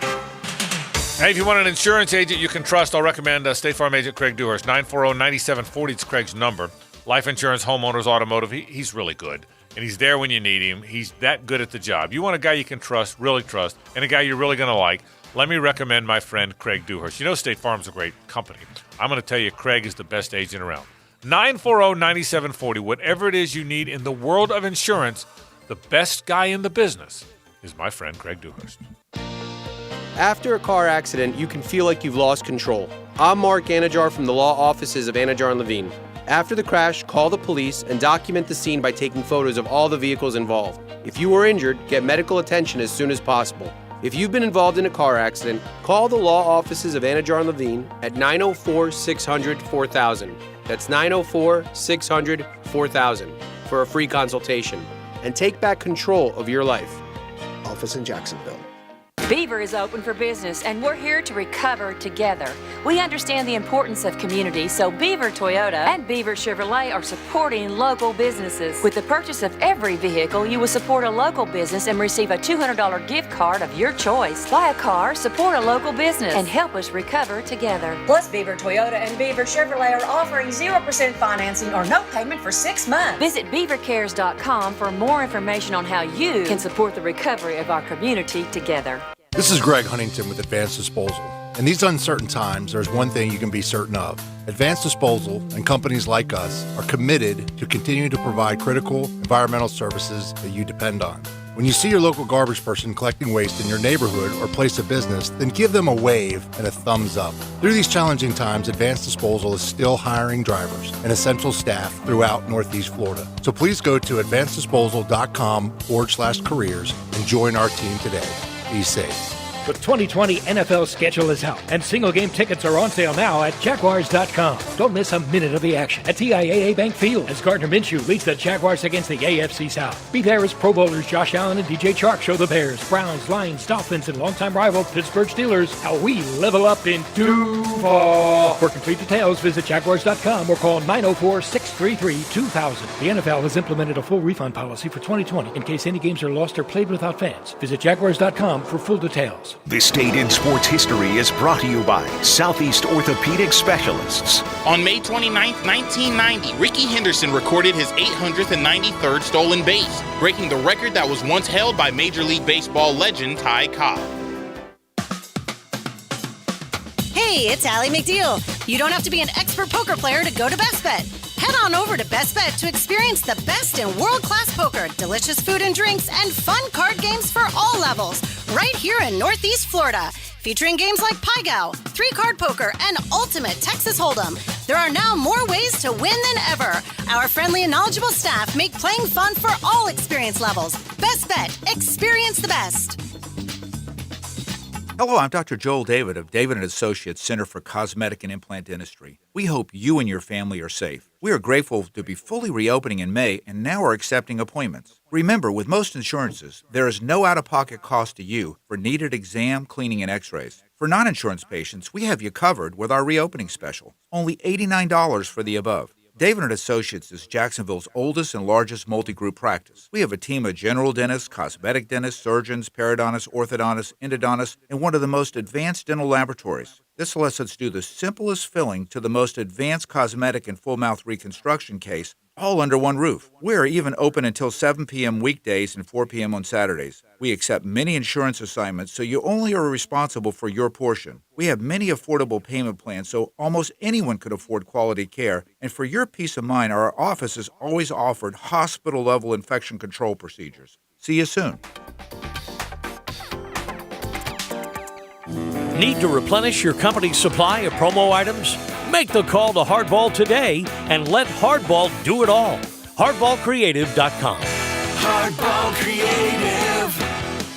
Hey, if you want an insurance agent you can trust, I'll recommend State Farm agent Craig Dewhurst. 940-9740 is Craig's number. Life insurance, homeowners, automotive. He's really good. And he's there when you need him. He's that good at the job. You want a guy you can trust, really trust, and a guy you're really going to like. Let me recommend my friend Craig Dewhurst. You know State Farm's a great company. I'm going to tell you Craig is the best agent around. 940-9740, whatever it is you need in the world of insurance, the best guy in the business is my friend Craig Dewhurst. After a car accident, you can feel like you've lost control. I'm Mark Anajar from the law offices of Anajar and Levine. After the crash, call the police and document the scene by taking photos of all the vehicles involved. If you were injured, get medical attention as soon as possible. If you've been involved in a car accident, call the law offices of Anajar and Levine at 904-600-4000. That's 904-600-4000 for a free consultation. And take back control of your life. Office in Jacksonville. Beaver is open for business, and we're here to recover together. We understand the importance of community, so Beaver Toyota and Beaver Chevrolet are supporting local businesses. With the purchase of every vehicle, you will support a local business and receive a $200 gift card of your choice. Buy a car, support a local business, and help us recover together. Plus, Beaver Toyota and Beaver Chevrolet are offering 0% financing or no payment for 6 months. Visit beavercares.com for more information on how you can support the recovery of our community together. This is Greg Huntington with Advanced Disposal. In these uncertain times, there's one thing you can be certain of. Advanced Disposal and companies like us are committed to continue to provide critical environmental services that you depend on. When you see your local garbage person collecting waste in your neighborhood or place of business, then give them a wave and a thumbs up. Through these challenging times, Advanced Disposal is still hiring drivers and essential staff throughout Northeast Florida. So please go to advanceddisposal.com/careers and join our team today. Be safe. The 2020 NFL schedule is out, and single-game tickets are on sale now at Jaguars.com. Don't miss a minute of the action at TIAA Bank Field as Gardner Minshew leads the Jaguars against the AFC South. Be there as Pro Bowlers Josh Allen and DJ Chark show the Bears, Browns, Lions, Dolphins, and longtime rival Pittsburgh Steelers how we level up in Duval. For complete details, visit Jaguars.com or call 904-633-2000. The NFL has implemented a full refund policy for 2020 in case any games are lost or played without fans. Visit Jaguars.com for full details. This date in sports history is brought to you by Southeast Orthopedic Specialists. On May 29, 1990, Ricky Henderson recorded his 893rd stolen base, breaking the record that was once held by Major League Baseball legend Ty Cobb. Hey, it's Allie McDeal. You don't have to be an expert poker player to go to Best Bet. Head on over to Best Bet to experience the best in world-class poker, delicious food and drinks, and fun card games for all levels, right here in Northeast Florida. Featuring games like Pai Gow, 3-card poker, and Ultimate Texas Hold'em. There are now more ways to win than ever. Our friendly and knowledgeable staff make playing fun for all experience levels. Best Bet. Experience the best. Hello, I'm Dr. Joel David of David & Associates Center for Cosmetic and Implant Dentistry. We hope you and your family are safe. We are grateful to be fully reopening in May and now are accepting appointments. Remember, with most insurances, there is no out-of-pocket cost to you for needed exam, cleaning, and x-rays. For non-insurance patients, we have you covered with our reopening special. Only $89 for the above. David & Associates is Jacksonville's oldest and largest multi-group practice. We have a team of general dentists, cosmetic dentists, surgeons, periodontists, orthodontists, endodontists, and one of the most advanced dental laboratories. This lets us do the simplest filling to the most advanced cosmetic and full mouth reconstruction case, all under one roof. We're even open until 7 p.m. weekdays and 4 p.m. on Saturdays. We accept many insurance assignments, so you only are responsible for your portion. We have many affordable payment plans, so almost anyone could afford quality care. And for your peace of mind, our office has always offered hospital-level infection control procedures. See you soon. Need to replenish your company's supply of promo items? Make the call to Hardball today and let Hardball do it all. HardballCreative.com. Hardball Creative.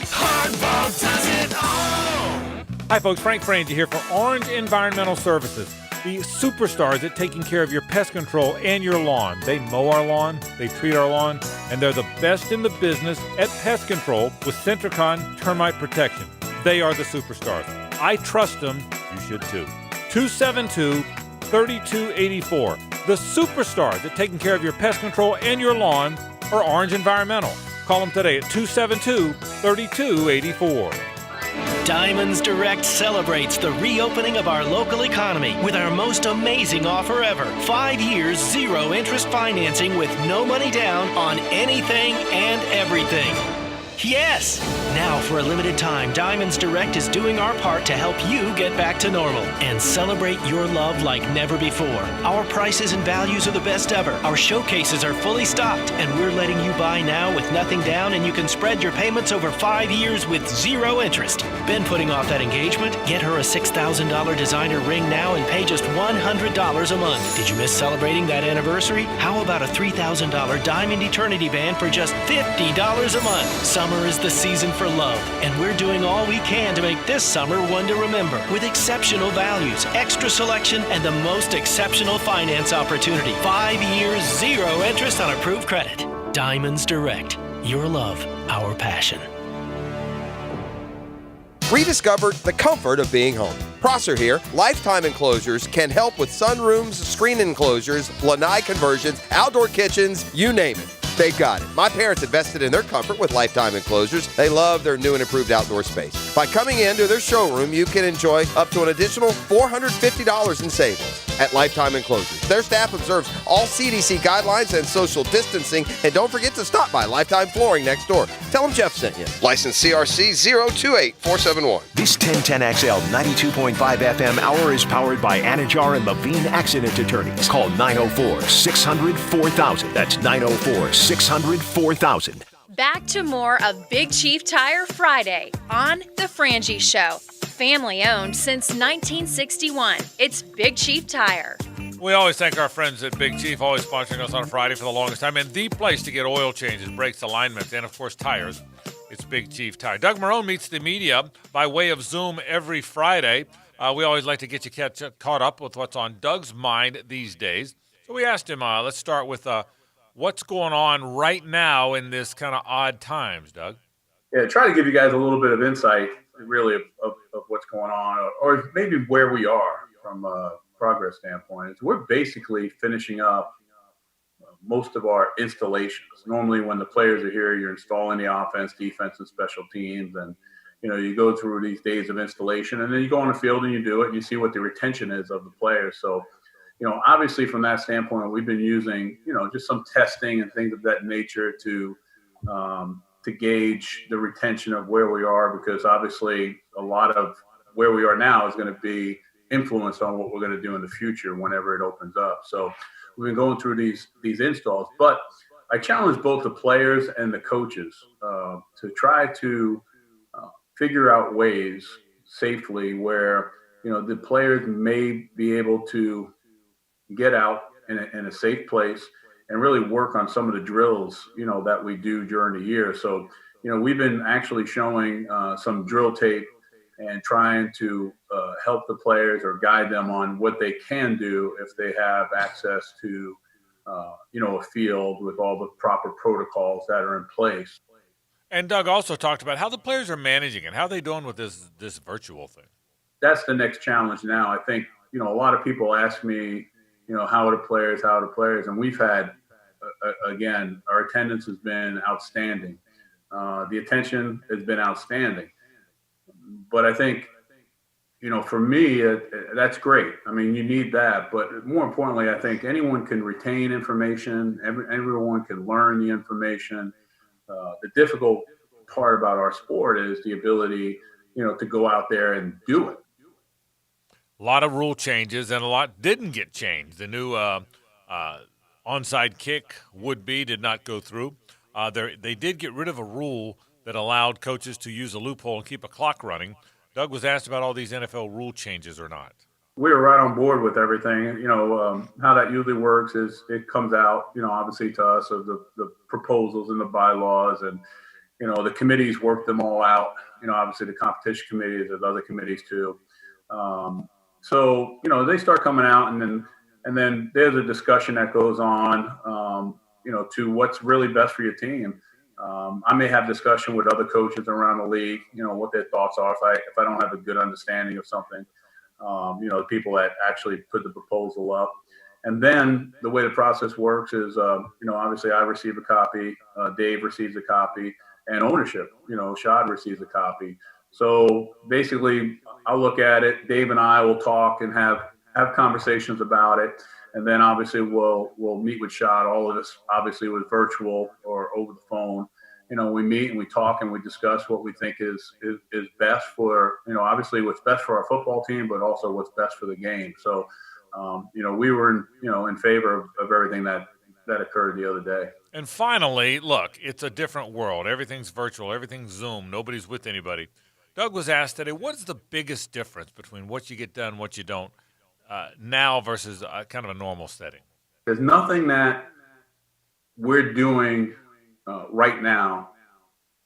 Hardball does it all. Hi, folks. Frank Frangie here for Orange Environmental Services, the superstars at taking care of your pest control and your lawn. They mow our lawn, they treat our lawn, and they're the best in the business at pest control with Centricon Termite Protection. They are the superstars. I trust them. You should too. 272-3284. The superstars at taking care of your pest control and your lawn are Orange Environmental. Call them today at 272-3284. Diamonds Direct celebrates the reopening of our local economy with our most amazing offer ever. 5 years, 0 interest financing with no money down on anything and everything. Yes! Now, for a limited time, Diamonds Direct is doing our part to help you get back to normal and celebrate your love like never before. Our prices and values are the best ever. Our showcases are fully stocked, and we're letting you buy now with nothing down, and you can spread your payments over 5 years with 0 interest. Been putting off that engagement? Get her a $6,000 designer ring now and pay just $100 a month. Did you miss celebrating that anniversary? How about a $3,000 Diamond Eternity Band for just $50 a month? Summer is the season for love, and we're doing all we can to make this summer one to remember with exceptional values, extra selection, and the most exceptional finance opportunity. 5 years, 0 interest on approved credit. Diamonds Direct. Your love, our passion. Rediscover the comfort of being home. Prosser here. Lifetime Enclosures can help with sunrooms, screen enclosures, lanai conversions, outdoor kitchens, you name it. They've got it. My parents invested in their comfort with Lifetime Enclosures. They love their new and improved outdoor space. By coming into their showroom, you can enjoy up to an additional $450 in savings at Lifetime Enclosures. Their staff observes all CDC guidelines and social distancing. And don't forget to stop by Lifetime Flooring next door. Tell them Jeff sent you. License CRC 028471. This 1010XL 92.5 FM hour is powered by Anajar and Levine Accident Attorneys. Call 904-600-4000. That's 904-600-4000. Back to more of Big Chief Tire Friday on The Frangie Show. Family owned since 1961. It's Big Chief Tire. We always thank our friends at Big Chief, always sponsoring us on a Friday for the longest time, and the place to get oil changes, brakes, alignments, and, of course, tires. It's Big Chief Tire. Doug Marone meets the media by way of Zoom every Friday. We always like to get you caught up with what's on Doug's mind these days. So we asked him, let's start with what's going on right now in this kind of odd times, Doug? Yeah, try to give you guys a little bit of insight, really, of what's going on, or maybe where we are from a progress standpoint. We're basically finishing up most of our installations. Normally, when the players are here, you're installing the offense, defense, and special teams, and you go through these days of installation, and then you go on the field and you do it, and you see what the retention is of the players. So, obviously from that standpoint, we've been using, just some testing and things of that nature to gauge the retention of where we are, because obviously a lot of where we are now is going to be influenced on what we're going to do in the future whenever it opens up. So we've been going through these installs, but I challenge both the players and the coaches to try to figure out ways safely where, the players may be able to get out in a safe place and really work on some of the drills, that we do during the year. So, we've been actually showing some drill tape and trying to help the players or guide them on what they can do if they have access to, a field with all the proper protocols that are in place. And Doug also talked about how the players are managing it. How are they doing with this virtual thing? That's the next challenge now. I think, a lot of people ask me, how are the players? And we've had, again, our attendance has been outstanding. The attention has been outstanding. But I think For me, that's great. I mean, you need that. But more importantly, I think anyone can retain information. Everyone can learn the information. The difficult part about our sport is the ability, to go out there and do it. A lot of rule changes, and a lot didn't get changed. The new onside kick did not go through. They did get rid of a rule that allowed coaches to use a loophole and keep a clock running. Doug was asked about all these NFL rule changes or not. We were right on board with everything. How that usually works is it comes out, obviously to us of the proposals and the bylaws, and the committees work them all out. Obviously the competition committees, there's other committees too. So they start coming out, and then there's a discussion that goes on, to what's really best for your team. I may have discussion with other coaches around the league, what their thoughts are if I don't have a good understanding of something. The people that actually put the proposal up. And then the way the process works is, obviously I receive a copy, Dave receives a copy, and ownership, Shad receives a copy. So basically I'll look at it, Dave and I will talk and have conversations about it. And then obviously we'll meet with Shad. All of this obviously was virtual or over the phone. We meet and we talk and we discuss what we think is best for, obviously what's best for our football team, but also what's best for the game. So, we were, in favor of everything that occurred the other day. And finally, look, it's a different world. Everything's virtual. Everything's Zoom. Nobody's with anybody. Doug was asked today, what's the biggest difference between what you get done and what you don't now versus kind of a normal setting? There's nothing that we're doing right now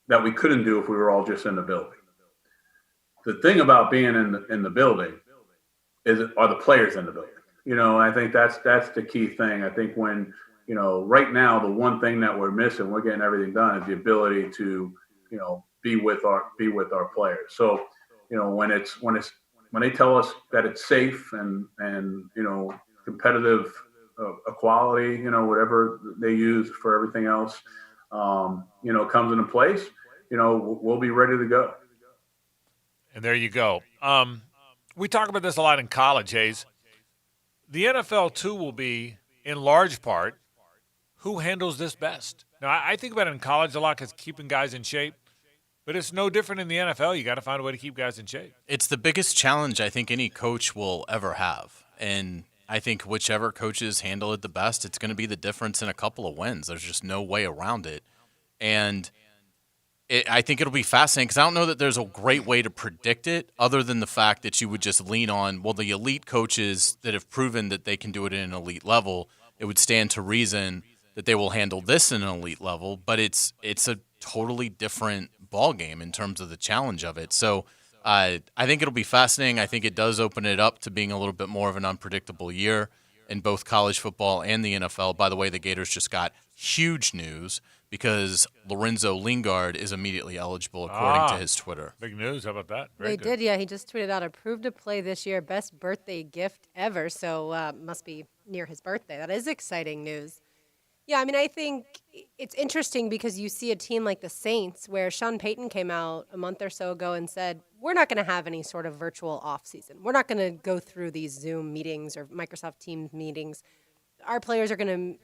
that we couldn't do if we were all just in the building. The thing about being in the building are the players in the building. I think that's the key thing. I think when, right now, the one thing that we're missing, we're getting everything done, is the ability to, be with our players. So, when they tell us that it's safe and competitive equality, whatever they use for everything else, comes into place, we'll be ready to go. And there you go. We talk about this a lot in college, Hayes. The NFL, too, will be, in large part, who handles this best. Now, I think about it in college a lot because keeping guys in shape, but it's no different in the NFL. You got to find a way to keep guys in shape. It's the biggest challenge I think any coach will ever have. And I think whichever coaches handle it the best, it's going to be the difference in a couple of wins. There's just no way around it. And I think it'll be fascinating because I don't know that there's a great way to predict it other than the fact that you would just lean on, the elite coaches that have proven that they can do it at an elite level. It would stand to reason that they will handle this in an elite level, but it's a totally different ball game in terms of the challenge of it. So I think it'll be fascinating. I think it does open it up to being a little bit more of an unpredictable year in both college football and the NFL. By the way, the Gators just got huge news because Lorenzo Lingard is immediately eligible according to his Twitter. Big news. How about that? They did, yeah. He just tweeted out, approved to play this year, best birthday gift ever. So must be near his birthday. That is exciting news. Yeah, I mean, I think it's interesting because you see a team like the Saints where Sean Payton came out a month or so ago and said, we're not going to have any sort of virtual offseason. We're not going to go through these Zoom meetings or Microsoft Teams meetings. Our players are going to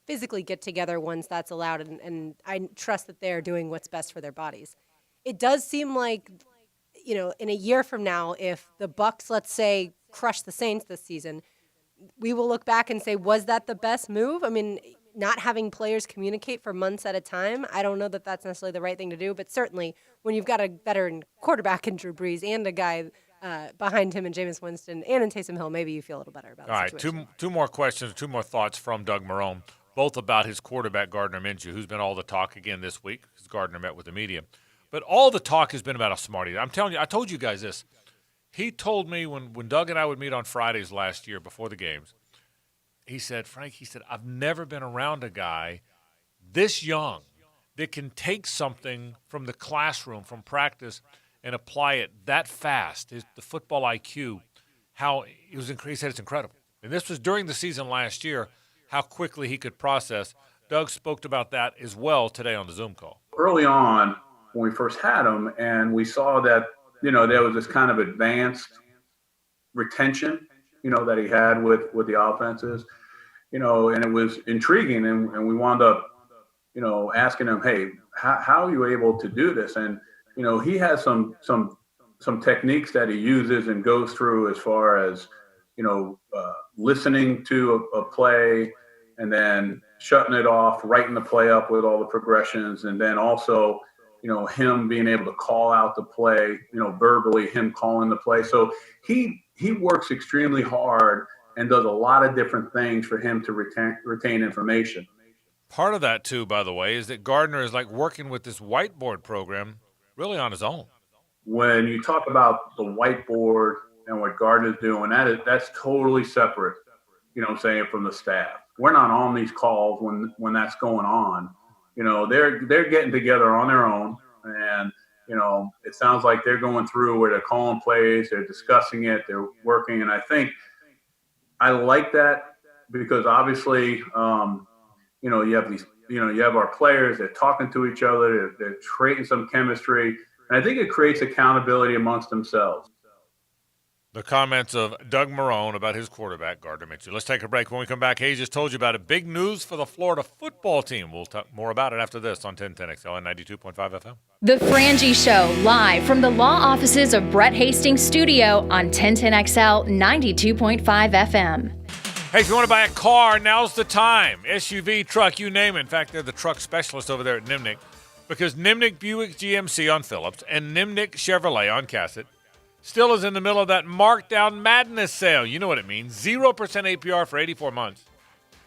physically get together once that's allowed, and I trust that they're doing what's best for their bodies. It does seem like, in a year from now, if the Bucs, let's say, crush the Saints this season, we will look back and say, was that the best move? I mean, not having players communicate for months at a time, I don't know that that's necessarily the right thing to do, but certainly when you've got a veteran quarterback in Drew Brees and a guy behind him in Jameis Winston and in Taysom Hill, maybe you feel a little better about the situation. All right, two more questions, two more thoughts from Doug Marrone, both about his quarterback, Gardner Minshew, who's been all the talk again this week because Gardner met with the media. But all the talk has been about a smarty. I'm telling you, I told you guys this. He told me when Doug and I would meet on Fridays last year before the games, he said, Frank, I've never been around a guy this young that can take something from the classroom, from practice, and apply it that fast. The football IQ, he said it's incredible. And this was during the season last year, how quickly he could process. Doug spoke about that as well today on the Zoom call. Early on, when we first had him, and we saw that, there was this kind of advanced retention, that he had with the offenses, and it was intriguing. And we wound up, asking him, hey, how are you able to do this? And, he has some techniques that he uses and goes through as far as, listening to a play and then shutting it off, writing the play up with all the progressions. And then also, him being able to call out the play, verbally, him calling the play. So he works extremely hard and does a lot of different things for him to retain information. Part of that, too, by the way, is that Gardner is like working with this whiteboard program really on his own. When you talk about the whiteboard and what Gardner's doing, that's totally separate, from the staff. We're not on these calls when that's going on. They're getting together on their own, and it sounds like they're going through where they're calling plays, they're discussing it, they're working. And I think I like that because obviously, you have these, you have our players, they're talking to each other, they're creating some chemistry. And I think it creates accountability amongst themselves. The comments of Doug Marrone about his quarterback, Gardner Minshew. Let's take a break. When we come back, Hayes just told you about it. Big news for the Florida football team. We'll talk more about it after this on 1010XL and 92.5 FM. The Frangie Show, live from the law offices of Brett Hastings' studio on 1010XL 92.5 FM. Hey, if you want to buy a car, now's the time. SUV, truck, you name it. In fact, they're the truck specialist over there at Nimnick, because Nimnick Buick GMC on Phillips and Nimnick Chevrolet on Cassett still is in the middle of that markdown madness sale. You know what it means. 0% APR for 84 months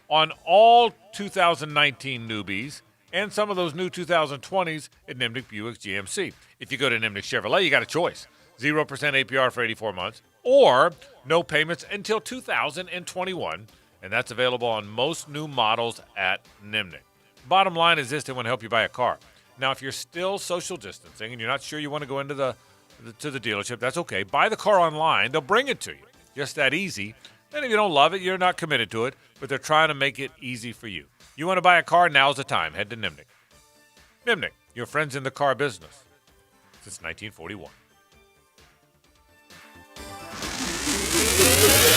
on all 2019 newbies and some of those new 2020s at Nimnick Buick GMC. If you go to Nimnick Chevrolet, you got a choice. 0% APR for 84 months or no payments until 2021. And that's available on most new models at Nimnick. Bottom line is this: they want to help you buy a car. Now, if you're still social distancing and you're not sure you want to go into the dealership, that's okay. Buy the car online. They'll bring it to you. Just that easy. And if you don't love it, you're not committed to it, but they're trying to make it easy for you. You want to buy a car? Now's the time. Head to Nimnick. Nimnick, your friends in the car business since 1941.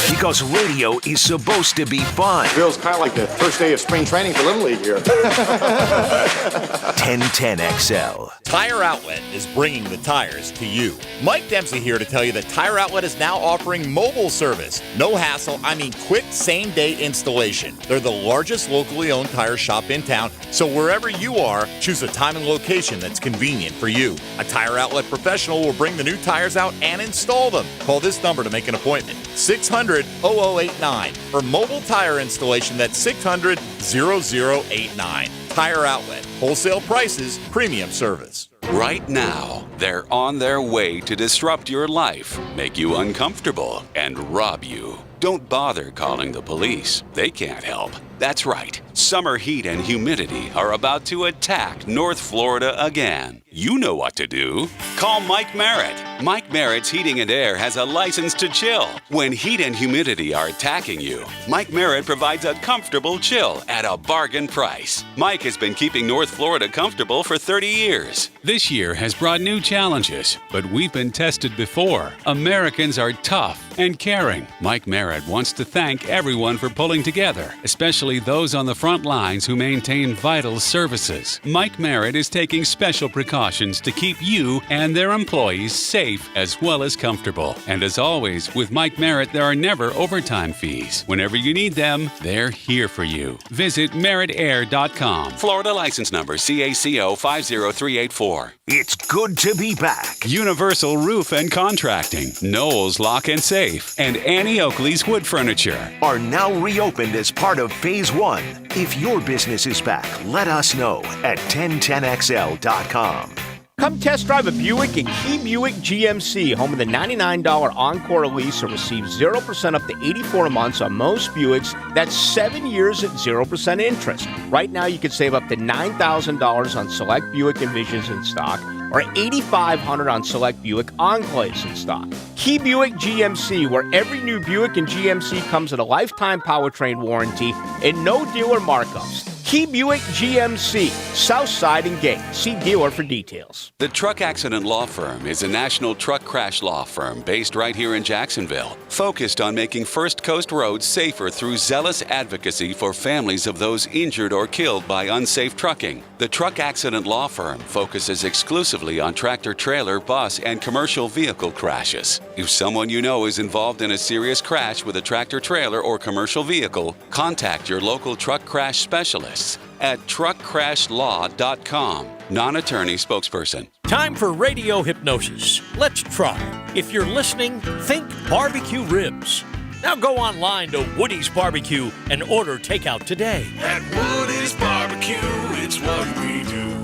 Because radio is supposed to be fun. Feels kind of like the first day of spring training for Little League here. 1010XL. Tire Outlet is bringing the tires to you. Mike Dempsey here to tell you that Tire Outlet is now offering mobile service. No hassle, quick same-day installation. They're the largest locally owned tire shop in town, so wherever you are, choose a time and location that's convenient for you. A Tire Outlet professional will bring the new tires out and install them. Call this number to make an appointment. 600-0089. For mobile tire installation, that's 600-0089. Tire Outlet. Wholesale prices, premium service. Right now, they're on their way to disrupt your life, make you uncomfortable, and rob you. Don't bother calling the police. They can't help. That's right. Summer heat and humidity are about to attack North Florida again. You know what to do. Call Mike Merritt. Mike Merritt's Heating and Air has a license to chill. When heat and humidity are attacking you, Mike Merritt provides a comfortable chill at a bargain price. Mike has been keeping North Florida comfortable for 30 years. This year has brought new challenges, but we've been tested before. Americans are tough and caring. Mike Merritt wants to thank everyone for pulling together, especially those on the front lines who maintain vital services. Mike Merritt is taking special precautions to keep you and their employees safe as well as comfortable. And as always, with Mike Merritt, there are never overtime fees. Whenever you need them, they're here for you. Visit merrittair.com. Florida license number CACO 50384. It's good to be back. Universal Roof and Contracting, Knowles Lock and Safe, and Annie Oakley's Wood Furniture are now reopened as part of Phase 1. If your business is back, let us know at 1010XL.com. Come test drive a Buick at Key Buick GMC, home of the $99 Encore lease, or receive 0% up to 84 months on most Buicks. That's 7 years at 0% interest. Right now, you can save up to $9,000 on select Buick Envisions in stock, or $8,500 on select Buick Enclaves in stock. Key Buick GMC, where every new Buick and GMC comes with a lifetime powertrain warranty and no dealer markups. Key Buick GMC, Southside and Gate. See dealer for details. The Truck Accident Law Firm is a national truck crash law firm based right here in Jacksonville, focused on making First Coast roads safer through zealous advocacy for families of those injured or killed by unsafe trucking. The Truck Accident Law Firm focuses exclusively on tractor trailer, bus, and commercial vehicle crashes. If someone you know is involved in a serious crash with a tractor trailer or commercial vehicle, contact your local truck crash specialists at truckcrashlaw.com. Non-attorney spokesperson. Time for radio hypnosis. Let's try. If you're listening, think barbecue ribs. Now go online to Woody's Barbecue and order takeout today. At Woody's Barbecue, it's what we do.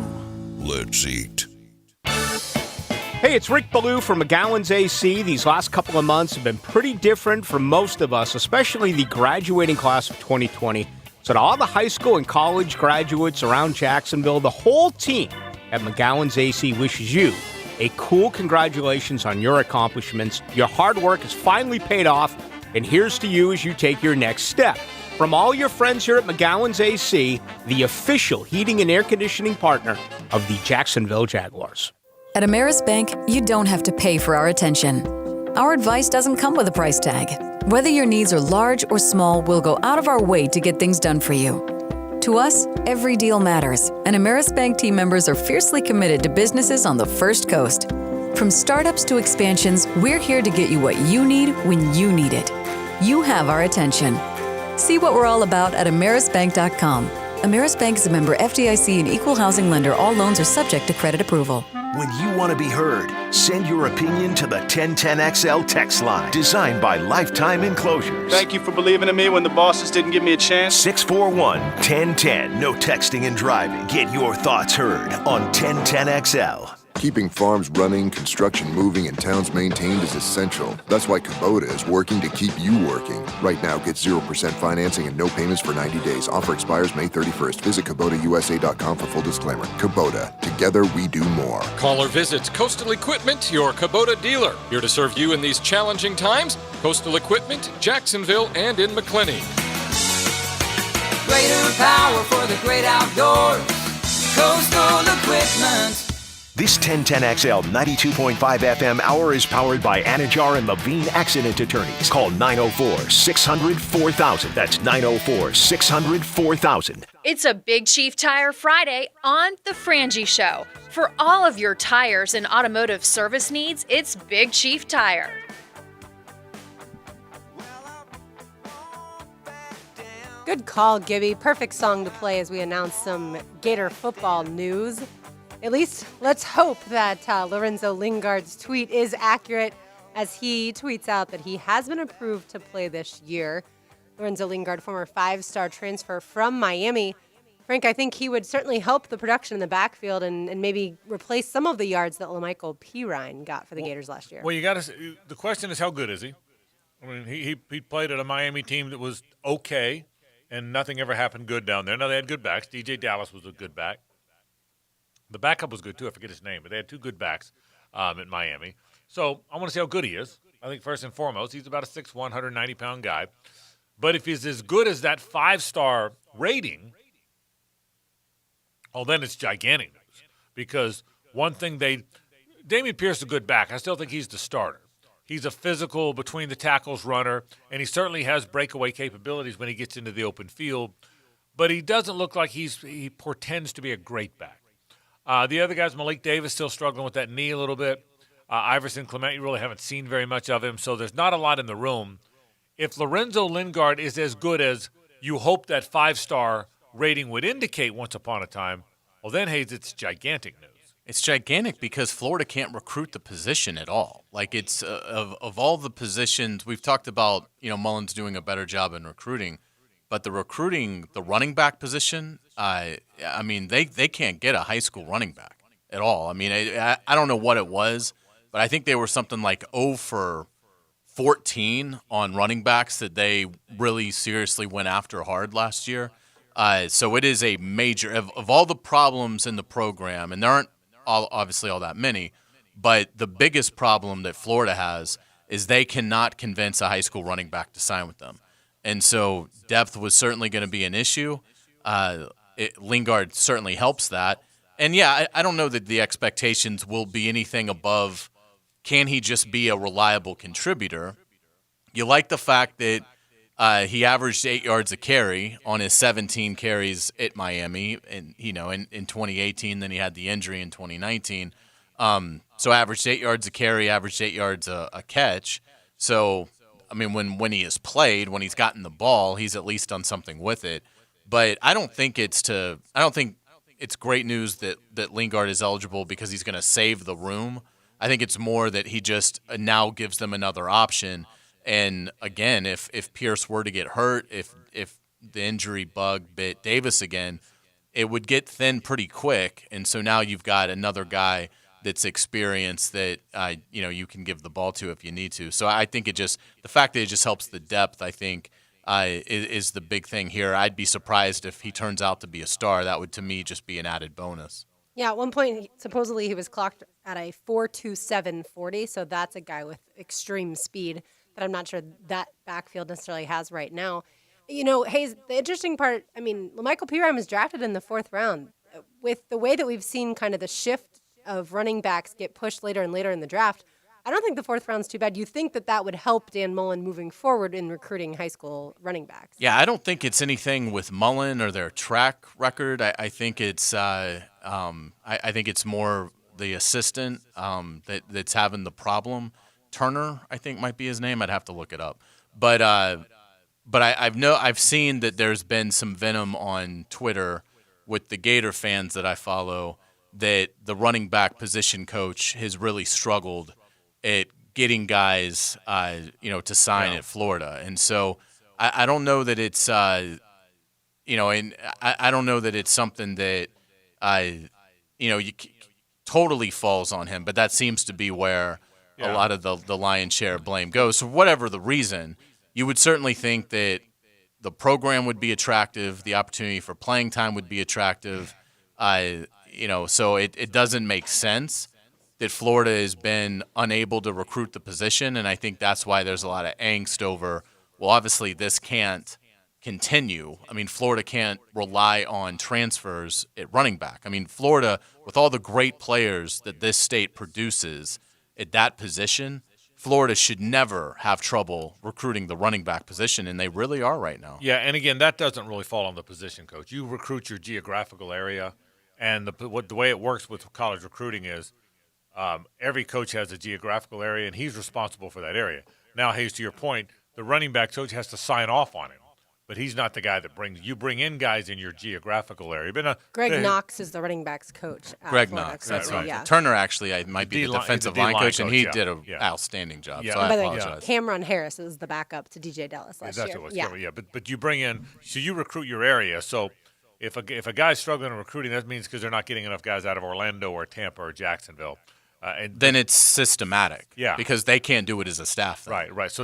Let's eat. Hey, it's Rick Ballou from McGowan's AC. These last couple of months have been pretty different for most of us, especially the graduating class of 2020. So to all the high school and college graduates around Jacksonville, the whole team at McGowan's AC wishes you a cool congratulations on your accomplishments. Your hard work has finally paid off, and here's to you as you take your next step. From all your friends here at McGowan's AC, the official heating and air conditioning partner of the Jacksonville Jaguars. At Ameris Bank, you don't have to pay for our attention. Our advice doesn't come with a price tag. Whether your needs are large or small, we'll go out of our way to get things done for you. To us, every deal matters, and Ameris Bank team members are fiercely committed to businesses on the First Coast. From startups to expansions, we're here to get you what you need when you need it. You have our attention. See what we're all about at amerisbank.com. Ameris Bank is a member FDIC and equal housing lender. All loans are subject to credit approval. When you want to be heard, send your opinion to the 1010XL text line, designed by Lifetime Enclosures. Thank you for believing in me when the bosses didn't give me a chance. 641-1010. No texting and driving. Get your thoughts heard on 1010XL. Keeping farms running, construction moving, and towns maintained is essential. That's why Kubota is working to keep you working. Right now, get 0% financing and no payments for 90 days. Offer expires May 31st. Visit KubotaUSA.com for full disclaimer. Kubota. Together, we do more. Call or visit Coastal Equipment, your Kubota dealer. Here to serve you in these challenging times, Coastal Equipment, Jacksonville, and in McClenny. Greater power for the great outdoors. Coastal Equipment. This 1010XL 92.5 FM hour is powered by Anajar and Levine Accident Attorneys. Call 904-600-4000. That's 904-600-4000. It's a Big Chief Tire Friday on The Frangie Show. For all of your tires and automotive service needs, it's Big Chief Tire. Good call, Gibby. Perfect song to play as we announce some Gator football news. At least let's hope that Lorenzo Lingard's tweet is accurate, as he tweets out that he has been approved to play this year. Lorenzo Lingard, former 5-star transfer from Miami. Frank, I think he would certainly help the production in the backfield and maybe replace some of the yards that LaMichael Pirine got for the Gators last year. Well, you got to. The question is, how good is he? I mean, he played at a Miami team that was okay, and nothing ever happened good down there. Now, they had good backs. DJ Dallas was a good back. The backup was good, too. I forget his name, but they had two good backs at Miami. So I want to see how good he is. I think first and foremost, he's about a 6'1", 190-pound guy. But if he's as good as that 5-star rating, then it's gigantic news. Because one thing Dameon Pierce is a good back. I still think he's the starter. He's a physical, between the tackles runner, and he certainly has breakaway capabilities when he gets into the open field. But he doesn't look like he portends to be a great back. The other guys, Malik Davis, still struggling with that knee a little bit. Iverson Clement, you really haven't seen very much of him, so there's not a lot in the room. If Lorenzo Lingard is as good as you hope that 5-star rating would indicate once upon a time, well, then, Hayes, it's gigantic news. It's gigantic because Florida can't recruit the position at all. Like, it's of all the positions, we've talked about, Mullins doing a better job in recruiting, but the running back position, they can't get a high school running back at all. I mean, I don't know what it was, but I think they were something like 0 for 14 on running backs that they really seriously went after hard last year. So it is a major of all the problems in the program, and there aren't obviously all that many, but the biggest problem that Florida has is they cannot convince a high school running back to sign with them. And so depth was certainly going to be an issue. Lingard certainly helps that. And, yeah, I don't know that the expectations will be anything above can he just be a reliable contributor. You like the fact that he averaged 8 yards a carry on his 17 carries at Miami, and in 2018. Then he had the injury in 2019. So averaged 8 yards a carry, averaged 8 yards a catch. So I mean, when he has played, when he's gotten the ball, he's at least done something with it. But I don't think it's great news that Lingard is eligible because he's going to save the room. I think it's more that he just now gives them another option. And again, if Pierce were to get hurt, if the injury bug bit Davis again, it would get thin pretty quick. And so now you've got another guy that's experienced that you can give the ball to if you need to. So I think the fact that it just helps the depth, I think, is the big thing here. I'd be surprised if he turns out to be a star. That would, to me, just be an added bonus. Yeah, at one point, supposedly he was clocked at a 4.2740, so that's a guy with extreme speed that I'm not sure that backfield necessarily has right now. Hayes, the interesting part, Michael Pirine was drafted in the 4th round. With the way that we've seen kind of the shift of running backs get pushed later and later in the draft, I don't think the 4th round's too bad. You think that would help Dan Mullen moving forward in recruiting high school running backs? Yeah, I don't think it's anything with Mullen or their track record. I think it's I think it's more the assistant that's having the problem. Turner, I think, might be his name. I'd have to look it up. But I've seen that there's been some venom on Twitter with the Gator fans that I follow that the running back position coach has really struggled at getting guys, to sign at Florida. And so I don't know that it's, and I don't know that it's something that, totally falls on him. But that seems to be where a lot of the lion's share of blame goes. So whatever the reason, you would certainly think that the program would be attractive, the opportunity for playing time would be attractive. So it doesn't make sense that Florida has been unable to recruit the position, and I think that's why there's a lot of angst over, well, obviously this can't continue. Florida can't rely on transfers at running back. Florida, with all the great players that this state produces at that position, Florida should never have trouble recruiting the running back position, and they really are right now. Yeah, and again, that doesn't really fall on the position coach. You recruit your geographical area, and the way it works with college recruiting is every coach has a geographical area, and he's responsible for that area. Now, Hayes, to your point, the running back coach has to sign off on it, but he's not the guy that bring in guys in your geographical area. But, Greg Knox is the running backs coach. Greg Knox, that's right. Yeah. Turner actually might be the defensive line coach, and he did an outstanding job. Yeah. So I apologize. Cameron Harris is the backup to DJ Dallas last year. Yeah, but you bring in, so you recruit your area. So if a guy's struggling in recruiting, that means because they're not getting enough guys out of Orlando or Tampa or Jacksonville. And then it's systematic. Yeah. Because they can't do it as a staff. Then. Right. So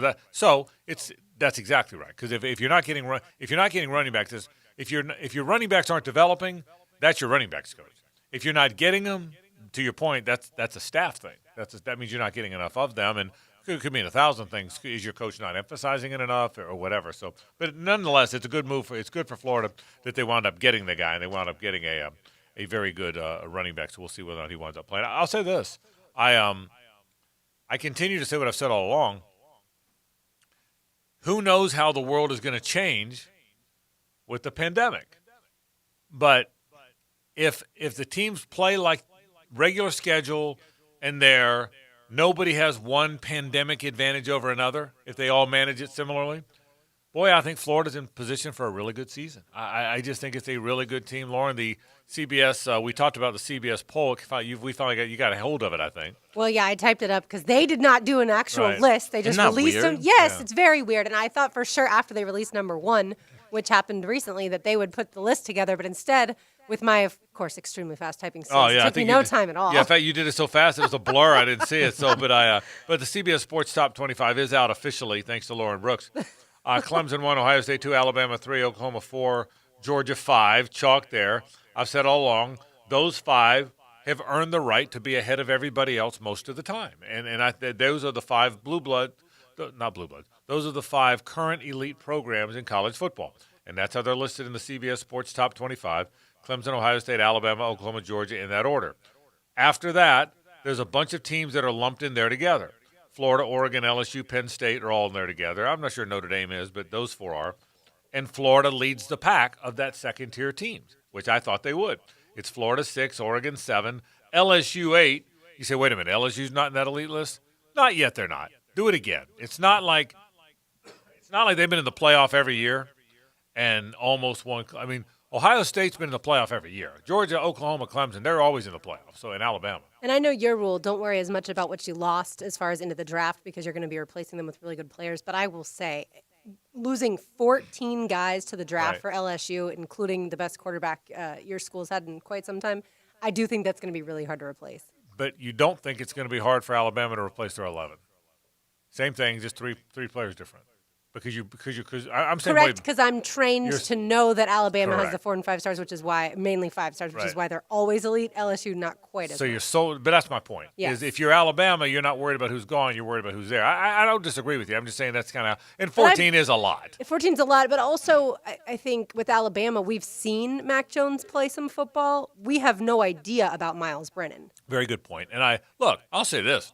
that's exactly right. Because if you're not getting running backs, if your running backs aren't developing, that's your running backs coach. If you're not getting them, to your point, that's a staff thing. That means you're not getting enough of them, and it could mean 1,000 things. Is your coach not emphasizing it enough, or whatever? So, but nonetheless, it's a good move. It's good for Florida that they wound up getting the guy, and they wound up getting a very good running back. So we'll see whether or not he winds up playing. I'll say this: I continue to say what I've said all along. Who knows how the world is going to change with the pandemic? But if the teams play like regular schedule and nobody has one pandemic advantage over another, if they all manage it similarly, boy, I think Florida's in position for a really good season. I just think it's a really good team. Lauren, the CBS, we talked about the CBS poll. We finally got a hold of it, I think. Well, yeah, I typed it up because they did not do an actual list. They just released them. Yes, It's very weird. And I thought for sure after they released number 1, which happened recently, that they would put the list together. But instead, with my, of course, extremely fast typing skills, it took me no time at all. Yeah, in fact, you did it so fast it was a blur. I didn't see it. So, but the CBS Sports Top 25 is out officially, thanks to Lauren Brooks. Clemson 1, Ohio State 2, Alabama 3, Oklahoma 4, Georgia 5. Chalk there. I've said all along, those 5 have earned the right to be ahead of everybody else most of the time. And those are the 5 those are the 5 current elite programs in college football. and that's how they're listed in the CBS Sports Top 25. Clemson, Ohio State, Alabama, Oklahoma, Georgia, in that order. After that, there's a bunch of teams that are lumped in there together. Florida, Oregon, LSU, Penn State are all in there together. I'm not sure Notre Dame is, but those four are. And Florida leads the pack of that second-tier teams, which I thought they would. It's Florida 6, Oregon 7, LSU 8. You say, wait a minute, LSU's not in that elite list? Not yet, they're not. Do it again. It's not like they've been in the playoff every year and almost won. I mean, Ohio State's been in the playoff every year. Georgia, Oklahoma, Clemson, they're always in the playoff. So in Alabama. And I know your rule, don't worry as much about what you lost as far as into the draft because you're going to be replacing them with really good players. But I will say, losing 14 guys to the draft for LSU, including the best quarterback your school's had in quite some time, I do think that's going to be really hard to replace. But you don't think it's going to be hard for Alabama to replace their 11? Same thing, just three players different. Because I'm saying correct, because I'm trained to know that Alabama has the 4 and 5 stars, which is why mainly 5 stars, which is why they're always elite. LSU not quite as. So but that's my point. Yes. Is if you're Alabama, you're not worried about who's gone. You're worried about who's there. I don't disagree with you. I'm just saying that's kind of and 14 is a lot. 14's a lot, but also I think with Alabama, we've seen Mac Jones play some football. We have no idea about Miles Brennan. Very good point. And I'll say this.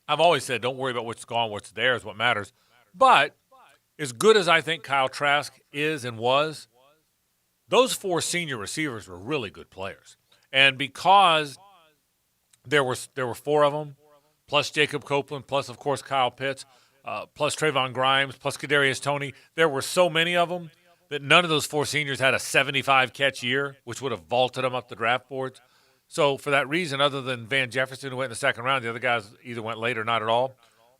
I've always said, don't worry about what's gone. What's there is what matters. But as good as I think Kyle Trask is and was, those 4 senior receivers were really good players. And because there were 4 of them, plus Jacob Copeland, plus, of course, Kyle Pitts, plus Trayvon Grimes, plus Kadarius Toney, there were so many of them that none of those 4 seniors had a 75-catch year, which would have vaulted them up the draft boards. So for that reason, other than Van Jefferson, who went in the second round, the other guys either went late or not at all.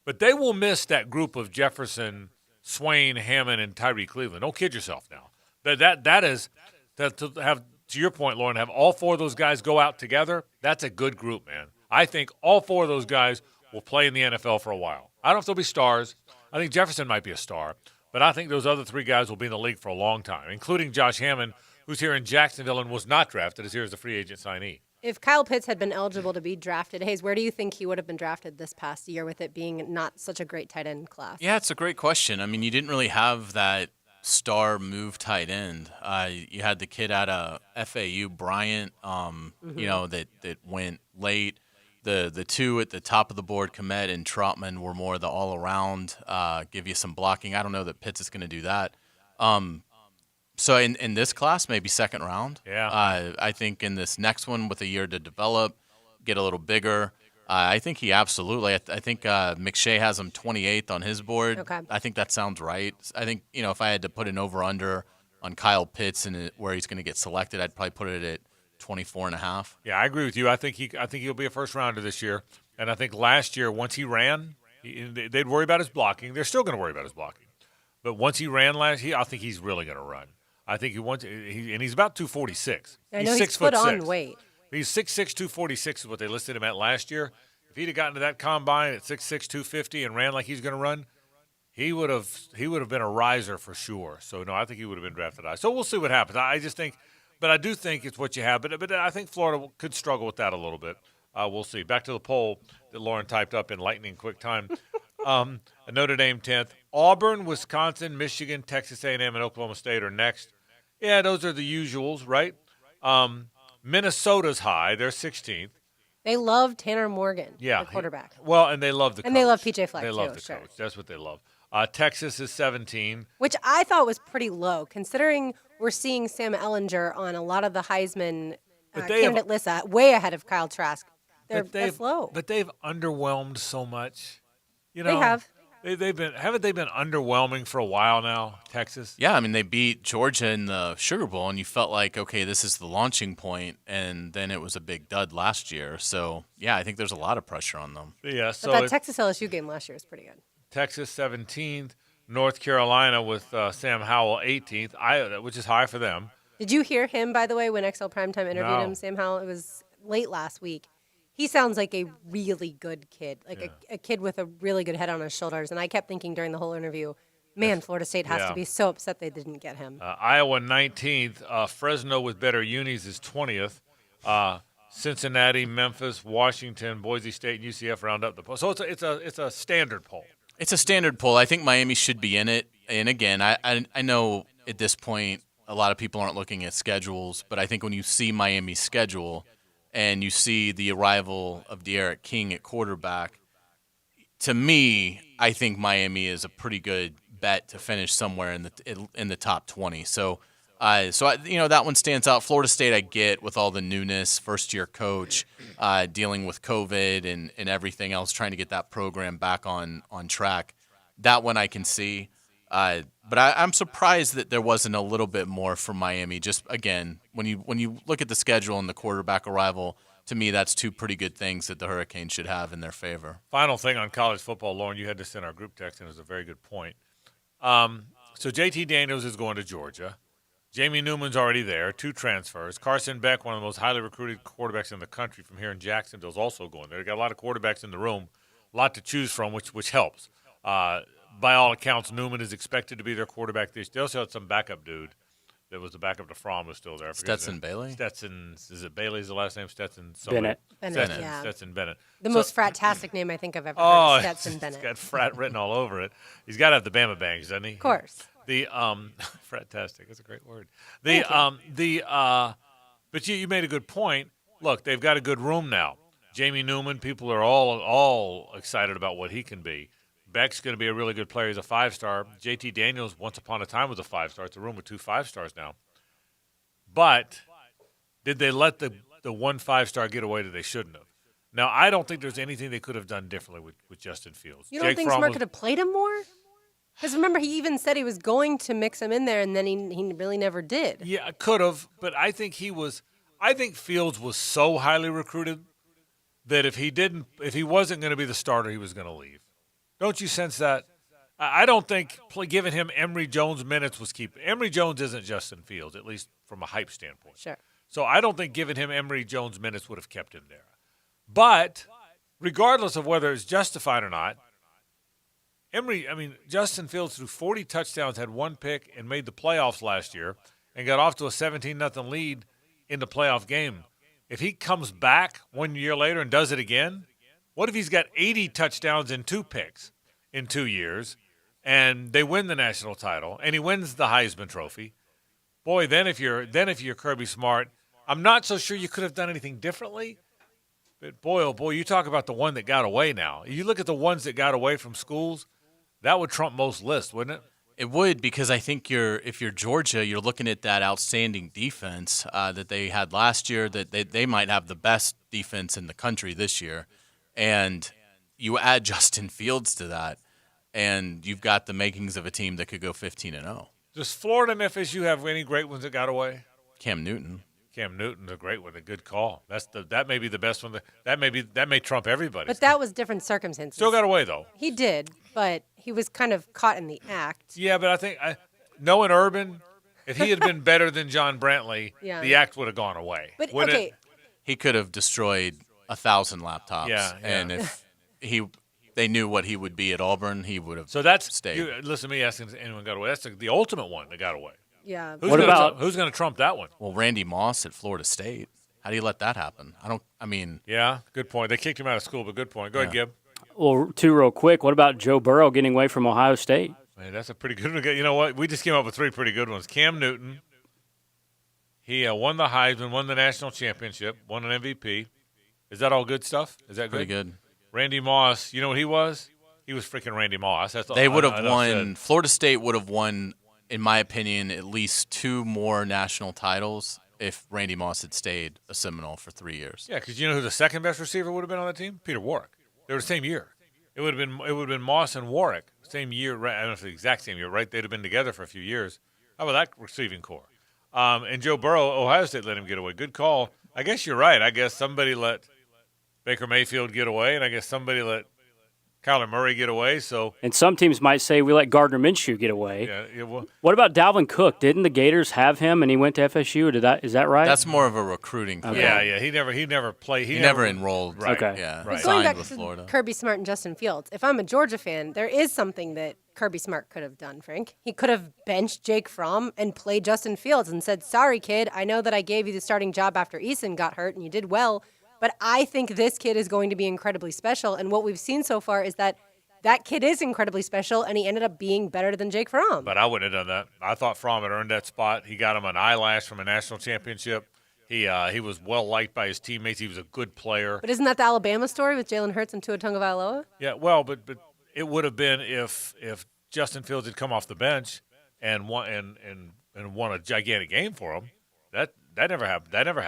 But they will miss that group of Jefferson, Swain, Hammond, and Tyree Cleveland. Don't kid yourself now. That is to have, to your point, Lauren, have all 4 of those guys go out together. That's a good group, man. I think all 4 of those guys will play in the NFL for a while. I don't know if they'll be stars. I think Jefferson might be a star, but I think those other 3 guys will be in the league for a long time, including Josh Hammond, who's here in Jacksonville and was not drafted, is here as a free agent signee. If Kyle Pitts had been eligible to be drafted, Hayes, where do you think he would have been drafted this past year with it being not such a great tight end class? Yeah, it's a great question. I mean, you didn't really have that star move tight end. You had the kid out of FAU, Bryant, that went late. The 2 at the top of the board, Komet and Trotman, were more the all-around, give you some blocking. I don't know that Pitts is going to do that. So in this class, maybe second round. Yeah. I think in this next one with a year to develop, get a little bigger, I think he absolutely. I think McShay has him 28th on his board. Okay. I think that sounds right. I think, if I had to put an over-under on Kyle Pitts and where he's going to get selected, I'd probably put it at 24.5. Yeah, I agree with you. I think he'll be a first-rounder this year. And I think last year, once he ran, they'd worry about his blocking. They're still going to worry about his blocking. But once he ran last year, I think he's really going to run. I think and he's about 246. I know he's put on weight. He's 6'6", 246 is what they listed him at last year. If he'd have gotten to that combine at 6'6", 250 and ran like he's going to run, he would have been a riser for sure. So, no, I think he would have been drafted high. So we'll see what happens. I just think – but I do think it's what you have. But I think Florida could struggle with that a little bit. We'll see. Back to the poll that Lauren typed up in lightning quick time. Notre Dame 10th. Auburn, Wisconsin, Michigan, Texas A&M, and Oklahoma State are next. Yeah, those are the usuals, right? Minnesota's high. They're 16th. They love Tanner Morgan, the quarterback. And they love the coach. And they love PJ Fleck, They love the coach. That's what they love. Texas is 17. Which I thought was pretty low, considering we're seeing Sam Ehlinger on a lot of the Heisman candidate lists way ahead of Kyle Trask. That's low. But they've underwhelmed so much. They have. Haven't they been underwhelming for a while now, Texas? Yeah, I mean, they beat Georgia in the Sugar Bowl, and you felt like, okay, this is the launching point, and then it was a big dud last year. So, yeah, I think there's a lot of pressure on them. Yeah, so but that Texas LSU game last year was pretty good. Texas 17th, North Carolina with Sam Howell 18th, which is high for them. Did you hear him, by the way, when XL Primetime interviewed him, Sam Howell? It was late last week. He sounds like a really good kid, a kid with a really good head on his shoulders. And I kept thinking during the whole interview, man, Florida State has to be so upset they didn't get him. Iowa 19th, Fresno with better unis is 20th. Cincinnati, Memphis, Washington, Boise State, and UCF round up the poll. So it's a standard poll. It's a standard poll. I think Miami should be in it. And again, I know at this point, a lot of people aren't looking at schedules, but I think when you see Miami's schedule and you see the arrival of De'Aaron King at quarterback, to me, I think Miami is a pretty good bet to finish somewhere in the top 20. So that one stands out. Florida State, I get with all the newness, first-year coach, dealing with COVID and everything else, trying to get that program back on track. That one I can see. But I'm surprised that there wasn't a little bit more from Miami. Just, again, when you look at the schedule and the quarterback arrival, to me, that's two pretty good things that the Hurricanes should have in their favor. Final thing on college football, Lauren, you had this in our group text, and it was a very good point. So JT Daniels is going to Georgia. Jamie Newman's already there, 2 transfers. Carson Beck, one of the most highly recruited quarterbacks in the country from here in Jacksonville, is also going there. They've got a lot of quarterbacks in the room, a lot to choose from, which helps. By all accounts, Newman is expected to be their quarterback this year. They also had some backup dude that was the backup to Fromm was still there. Stetson Bailey? Is it Bailey's the last name? Stetson Bennett. Stetson Bennett. The most frat-tastic name I think I've ever heard is Stetson Bennett. He's got frat written all over it. He's got to have the Bama bangs, doesn't he? Of course. The frat-tastic, that's a great word. But you made a good point. Look, they've got a good room now. Jamie Newman, people are all excited about what he can be. Beck's going to be a really good player. He's a 5-star. JT Daniels, once upon a time, was a 5-star. It's a room with 2 5-stars now. But did they let the 1 5-star get away that they shouldn't have? Now, I don't think there's anything they could have done differently with Justin Fields. You don't think Smart could have played him more? Because remember, he even said he was going to mix him in there, and then he really never did. Yeah, could have, but I think Fields was so highly recruited that if he wasn't going to be the starter, he was going to leave. Don't you sense that? I don't think giving him Emory Jones minutes was keeping. Emory Jones isn't Justin Fields, at least from a hype standpoint. Sure. So I don't think giving him Emory Jones minutes would have kept him there. But regardless of whether it's justified or not, Justin Fields threw 40 touchdowns, had 1 pick, and made the playoffs last year and got off to a 17-0 lead in the playoff game. If he comes back 1 year later and does it again, what if he's got 80 touchdowns and 2 picks in 2 years, and they win the national title, and he wins the Heisman Trophy? Boy, then if you're Kirby Smart, I'm not so sure you could have done anything differently. But boy, oh boy, you talk about the one that got away now. You look at the ones that got away from schools, that would trump most lists, wouldn't it? It would, because I think if you're Georgia, you're looking at that outstanding defense that they had last year, that they might have the best defense in the country this year. And you add Justin Fields to that, and you've got the makings of a team that could go 15-0. Does Florida and FSU have any great ones that got away? Cam Newton's a great one, a good call. That may be the best one. That may trump everybody. But that was different circumstances. Still got away though. He did, but he was kind of caught in the act. Yeah, but I think knowing Urban, if he had been better than John Brantley, the act would have gone away. But okay, he could have destroyed 1,000 laptops. Yeah. And if they knew what he would be at Auburn, he would have. So that's stayed. Listen to me asking if anyone got away. That's the ultimate one that got away. Yeah. Who's going to trump that one? Well, Randy Moss at Florida State. How do you let that happen? Yeah, good point. They kicked him out of school, but good point. Go ahead, Gib. Well, 2 real quick. What about Joe Burrow getting away from Ohio State? Man, that's a pretty good one. You know what? We just came up with 3 pretty good ones. Cam Newton. He won the Heisman, won the national championship, won an MVP. Is that all good stuff? Is that pretty good? Randy Moss. You know what he was? He was freaking Randy Moss. They would have won. Florida State would have won, in my opinion, at least 2 more national titles if Randy Moss had stayed a Seminole for 3 years. Yeah, because you know who the second best receiver would have been on that team? Peter Warwick. They were the same year. It would have been Moss and Warwick, same year. Right, I don't know if it's the exact same year, right? They'd have been together for a few years. How about that receiving core? And Joe Burrow, Ohio State let him get away. Good call. I guess you're right. I guess somebody let Baker Mayfield get away, and I guess somebody let Kyler Murray get away. And some teams might say we let Gardner Minshew get away. Yeah, well, what about Dalvin Cook? Didn't the Gators have him and he went to FSU? Is that right? That's more of a recruiting thing. Yeah. He never played. He never enrolled. Right. Okay. Yeah. Right. Going back with to Florida. Kirby Smart and Justin Fields, if I'm a Georgia fan, there is something that Kirby Smart could have done, Frank. He could have benched Jake Fromm and played Justin Fields and said, sorry, kid, I know that I gave you the starting job after Eason got hurt and you did well, but I think this kid is going to be incredibly special. And what we've seen so far is that that kid is incredibly special, and he ended up being better than Jake Fromm. But I wouldn't have done that. I thought Fromm had earned that spot. He got him an eyelash from a national championship. He was well liked by his teammates. He was a good player. But isn't that the Alabama story with Jalen Hurts and Tua Tagovailoa? Yeah, well, but it would have been if Justin Fields had come off the bench and won a gigantic game for him. That never happened.